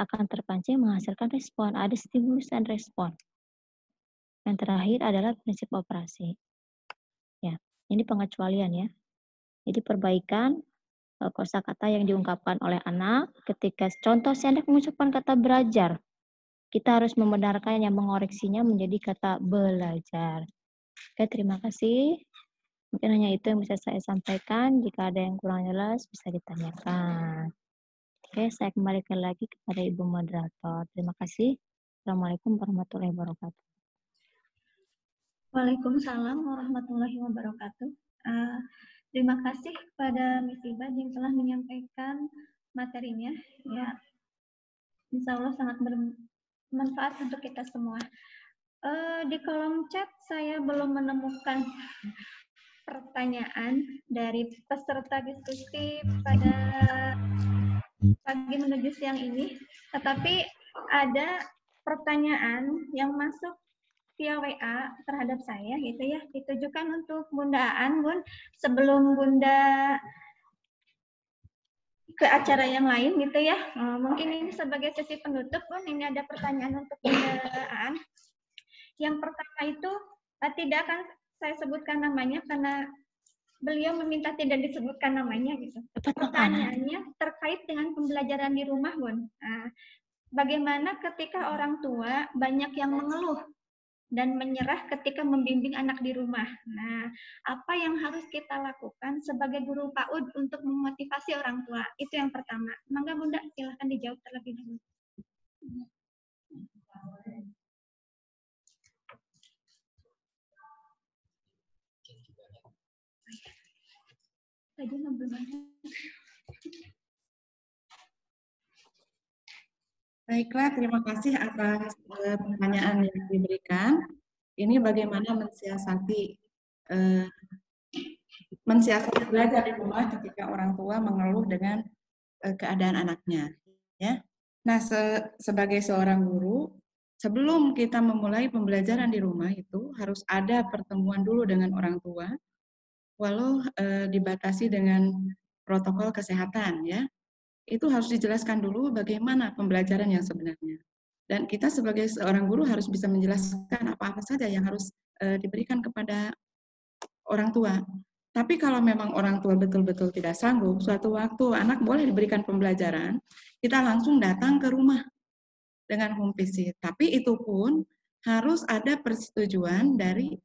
akan terpancing menghasilkan respon. Ada stimulus dan respon. Yang terakhir adalah prinsip operasi. Ya, ini pengecualian ya. Jadi perbaikan kosakata yang diungkapkan oleh anak ketika contoh si anak mengucapkan kata belajar. Kita harus membenarkan yang mengoreksinya menjadi kata belajar. Oke, terima kasih. Mungkin hanya itu yang bisa saya sampaikan. Jika ada yang kurang jelas bisa ditanyakan. Oke, saya kembalikan lagi kepada Ibu Moderator. Terima kasih. Assalamualaikum warahmatullahi wabarakatuh. Waalaikumsalam warahmatullahi wabarakatuh. Terima kasih kepada Miss Iba yang telah menyampaikan materinya. Ya, insya Allah sangat bermanfaat untuk kita semua. Di kolom chat saya belum menemukan pertanyaan dari peserta diskusi pada pagi menuju siang ini, tetapi ada pertanyaan yang masuk via WA terhadap saya gitu ya, ditujukan untuk Bunda Aan, Bun. Sebelum Bunda ke acara yang lain gitu ya, mungkin ini sebagai sesi penutup, Bun, ini ada pertanyaan untuk Bunda Aan. Yang pertama itu tidak akan saya sebutkan namanya karena beliau meminta tidak disebutkan namanya gitu. Pertanyaannya terkait dengan pembelajaran di rumah, Bun. Bagaimana ketika orang tua banyak yang mengeluh dan menyerah ketika membimbing anak di rumah. Nah, apa yang harus kita lakukan sebagai guru PAUD untuk memotivasi orang tua? Itu yang pertama. Mangga Bunda, silahkan dijawab terlebih dahulu. Baiklah, terima kasih atas pertanyaan yang diberikan. Ini bagaimana mensiasati belajar di rumah ketika orang tua mengeluh dengan keadaan anaknya. Ya, nah sebagai seorang guru, sebelum kita memulai pembelajaran di rumah itu harus ada pertemuan dulu dengan orang tua, walau dibatasi dengan protokol kesehatan ya. Itu harus dijelaskan dulu bagaimana pembelajaran yang sebenarnya. Dan kita sebagai seorang guru harus bisa menjelaskan apa-apa saja yang harus diberikan kepada orang tua. Tapi kalau memang orang tua betul-betul tidak sanggup, suatu waktu anak boleh diberikan pembelajaran, kita langsung datang ke rumah dengan home visit. Tapi itu pun harus ada persetujuan dari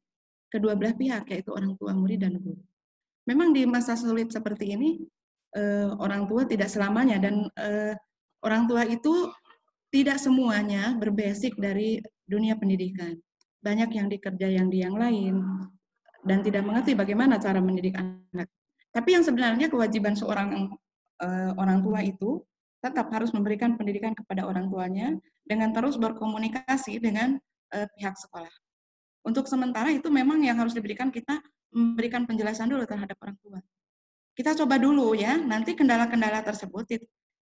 kedua belah pihak, yaitu orang tua, murid, dan guru. Memang di masa sulit seperti ini, orang tua tidak selamanya, dan orang tua itu tidak semuanya berbasic dari dunia pendidikan. Banyak yang dikerja yang lain, dan tidak mengerti bagaimana cara mendidik anak. Tapi yang sebenarnya kewajiban seorang orang tua itu tetap harus memberikan pendidikan kepada orang tuanya dengan terus berkomunikasi dengan pihak sekolah. Untuk sementara itu memang yang harus diberikan, kita memberikan penjelasan dulu terhadap orang tua. Kita coba dulu ya, nanti kendala-kendala tersebut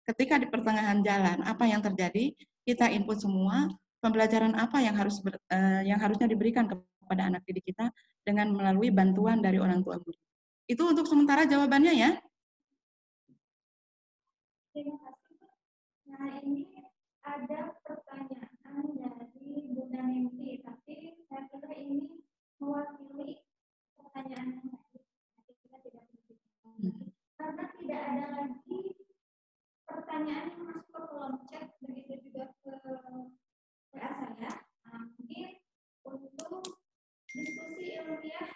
ketika di pertengahan jalan apa yang terjadi, kita input semua pembelajaran apa yang harusnya diberikan kepada anak didik kita dengan melalui bantuan dari orang tua murid. Itu untuk sementara jawabannya ya. Terima kasih. Nah, ini ada pertanyaan dari Bunda Nempi, tapi saya kira ini mewakili pertanyaan yang kita tidak karena tidak ada lagi pertanyaan yang masuk ke kolom chat, begitu juga ke WA saya. Mungkin untuk diskusi ilmiah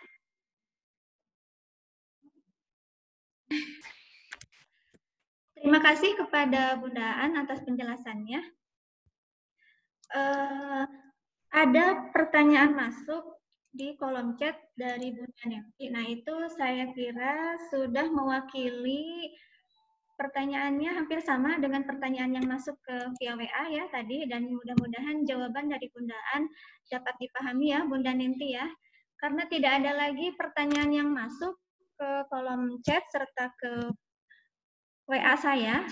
terima kasih kepada Bunda Aan atas penjelasannya. Ada pertanyaan masuk di kolom chat dari Bunda Neti. Nah, itu saya kira sudah mewakili pertanyaannya hampir sama dengan pertanyaan yang masuk ke via WA ya tadi, dan mudah-mudahan jawaban dari Bundaan dapat dipahami ya Bunda Nenti ya. Karena tidak ada lagi pertanyaan yang masuk ke kolom chat serta ke WA saya.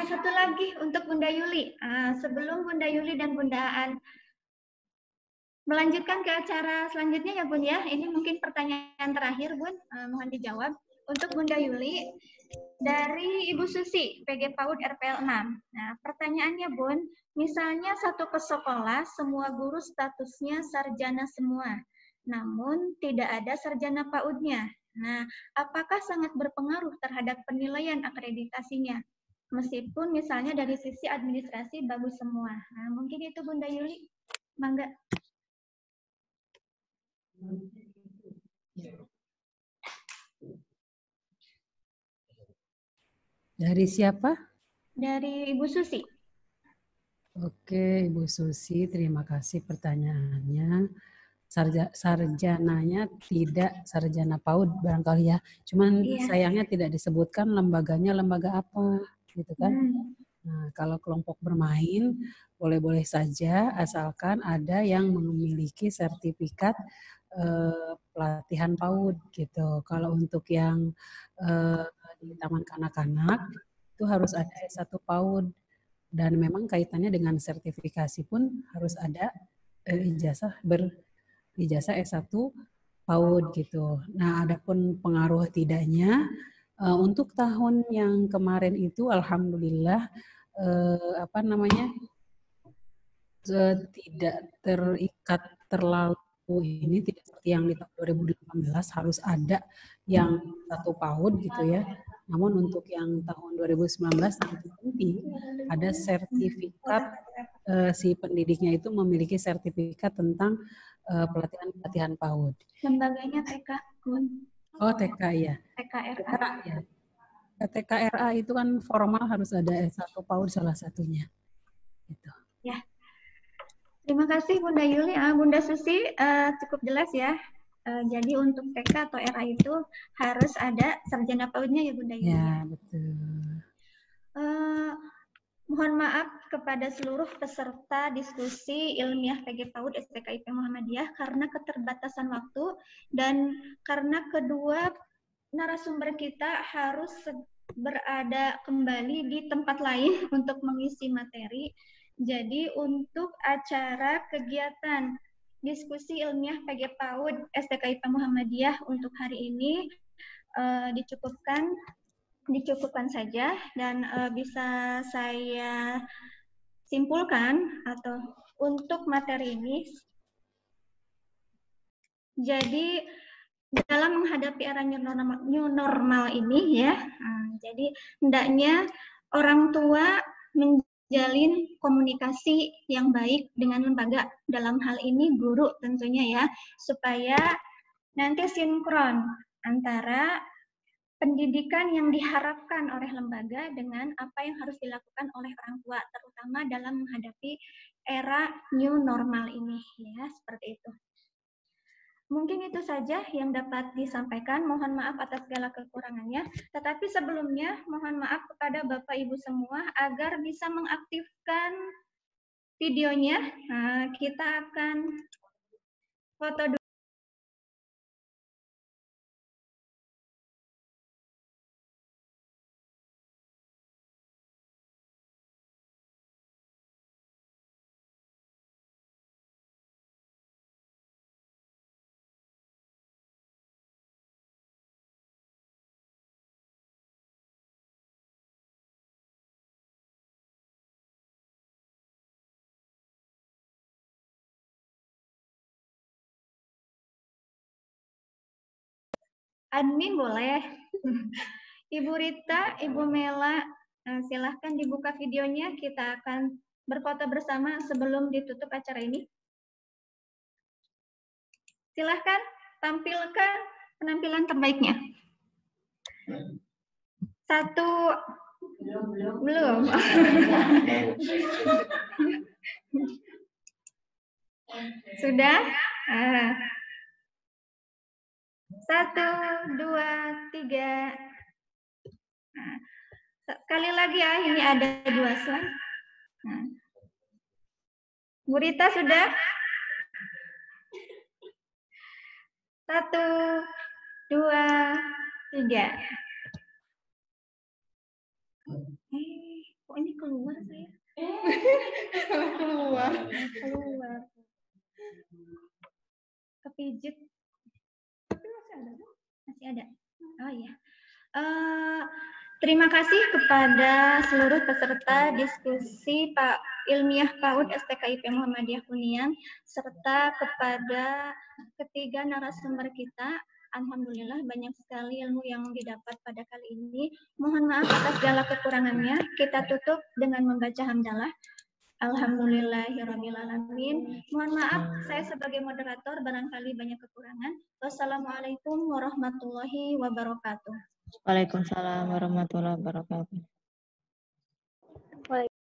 Satu lagi untuk Bunda Yuli. Sebelum Bunda Yuli dan Bunda Aan melanjutkan ke acara selanjutnya ya Bun ya. Ini mungkin pertanyaan terakhir Bun, mohon dijawab. Untuk Bunda Yuli, dari Ibu Susi, PG PAUD RPL 6. Nah, pertanyaannya Bun, misalnya satu ke sekolah, semua guru statusnya sarjana semua, namun tidak ada sarjana PAUD-nya. Nah, apakah sangat berpengaruh terhadap penilaian akreditasinya? Meskipun misalnya dari sisi administrasi bagus semua. Nah, mungkin itu Bunda Yuli. Mangga. Dari siapa? Dari Ibu Susi. Oke, Ibu Susi, terima kasih pertanyaannya. Sarjananya tidak sarjana PAUD barangkali ya. Cuman sayangnya tidak disebutkan lembaganya lembaga apa, gitu kan. Nah, kalau kelompok bermain boleh-boleh saja asalkan ada yang memiliki sertifikat pelatihan PAUD gitu. Kalau untuk yang di taman kanak-kanak itu harus ada S1 PAUD, dan memang kaitannya dengan sertifikasi pun harus ada ijazah S1 PAUD gitu. Nah, adapun pengaruh tidaknya untuk tahun yang kemarin itu alhamdulillah tidak terikat terlalu ini, tidak seperti yang di tahun 2018 harus ada yang 1 PAUD gitu ya. Namun untuk yang tahun 2019 itu penting ada sertifikat si pendidiknya itu memiliki sertifikat tentang pelatihan PAUD. Lembaganya TK, Bun. Oh, TK ya. TKRA. Ya. TKRA itu kan formal harus ada S1 PAUD salah satunya. Gitu. Ya. Terima kasih Bunda Yuli. Bunda Susi cukup jelas ya. Jadi untuk TK atau RA itu harus ada sarjana PAUD-nya ya Bunda Yuli. Ya, betul. Mohon maaf kepada seluruh peserta diskusi ilmiah PG PAUD STKIP Muhammadiyah karena keterbatasan waktu dan karena kedua narasumber kita harus berada kembali di tempat lain untuk mengisi materi. Jadi untuk acara kegiatan diskusi ilmiah PG PAUD STKIP Muhammadiyah untuk hari ini dicukupkan saja, dan bisa saya simpulkan atau untuk materi ini. Jadi dalam menghadapi era new normal ini ya, jadi hendaknya orang tua menjalin komunikasi yang baik dengan lembaga, dalam hal ini guru tentunya ya, supaya nanti sinkron antara pendidikan yang diharapkan oleh lembaga dengan apa yang harus dilakukan oleh orang tua, terutama dalam menghadapi era new normal ini ya, seperti itu. Mungkin itu saja yang dapat disampaikan. Mohon maaf atas segala kekurangannya. Tetapi sebelumnya mohon maaf kepada Bapak Ibu semua agar bisa mengaktifkan videonya. Nah, kita akan foto dulu. Admin boleh. Ibu Rita, Ibu Mela, silahkan dibuka videonya. Kita akan berfoto bersama sebelum ditutup acara ini. Silahkan tampilkan penampilan terbaiknya. Satu. Belum. Sudah? Ah. 1, 2, 3. Nah, sekali lagi ya, ini ada 2 slide. Nah. Bu Rita sudah? 1, 2, 3. Kok ini keluar saya? Keluar. Kepijit. Tapi masih ada. Masih ada. Oh iya. Terima kasih kepada seluruh peserta diskusi Pak Ilmiah PAUD STKIP Muhammadiyah Kunian, serta kepada ketiga narasumber kita. Alhamdulillah banyak sekali ilmu yang didapat pada kali ini. Mohon maaf atas segala kekurangannya. Kita tutup dengan membaca hamdalah. Alhamdulillahirrabbilalamin. Mohon maaf, saya sebagai moderator barangkali banyak kekurangan. Wassalamualaikum warahmatullahi wabarakatuh. Waalaikumsalam warahmatullahi wabarakatuh.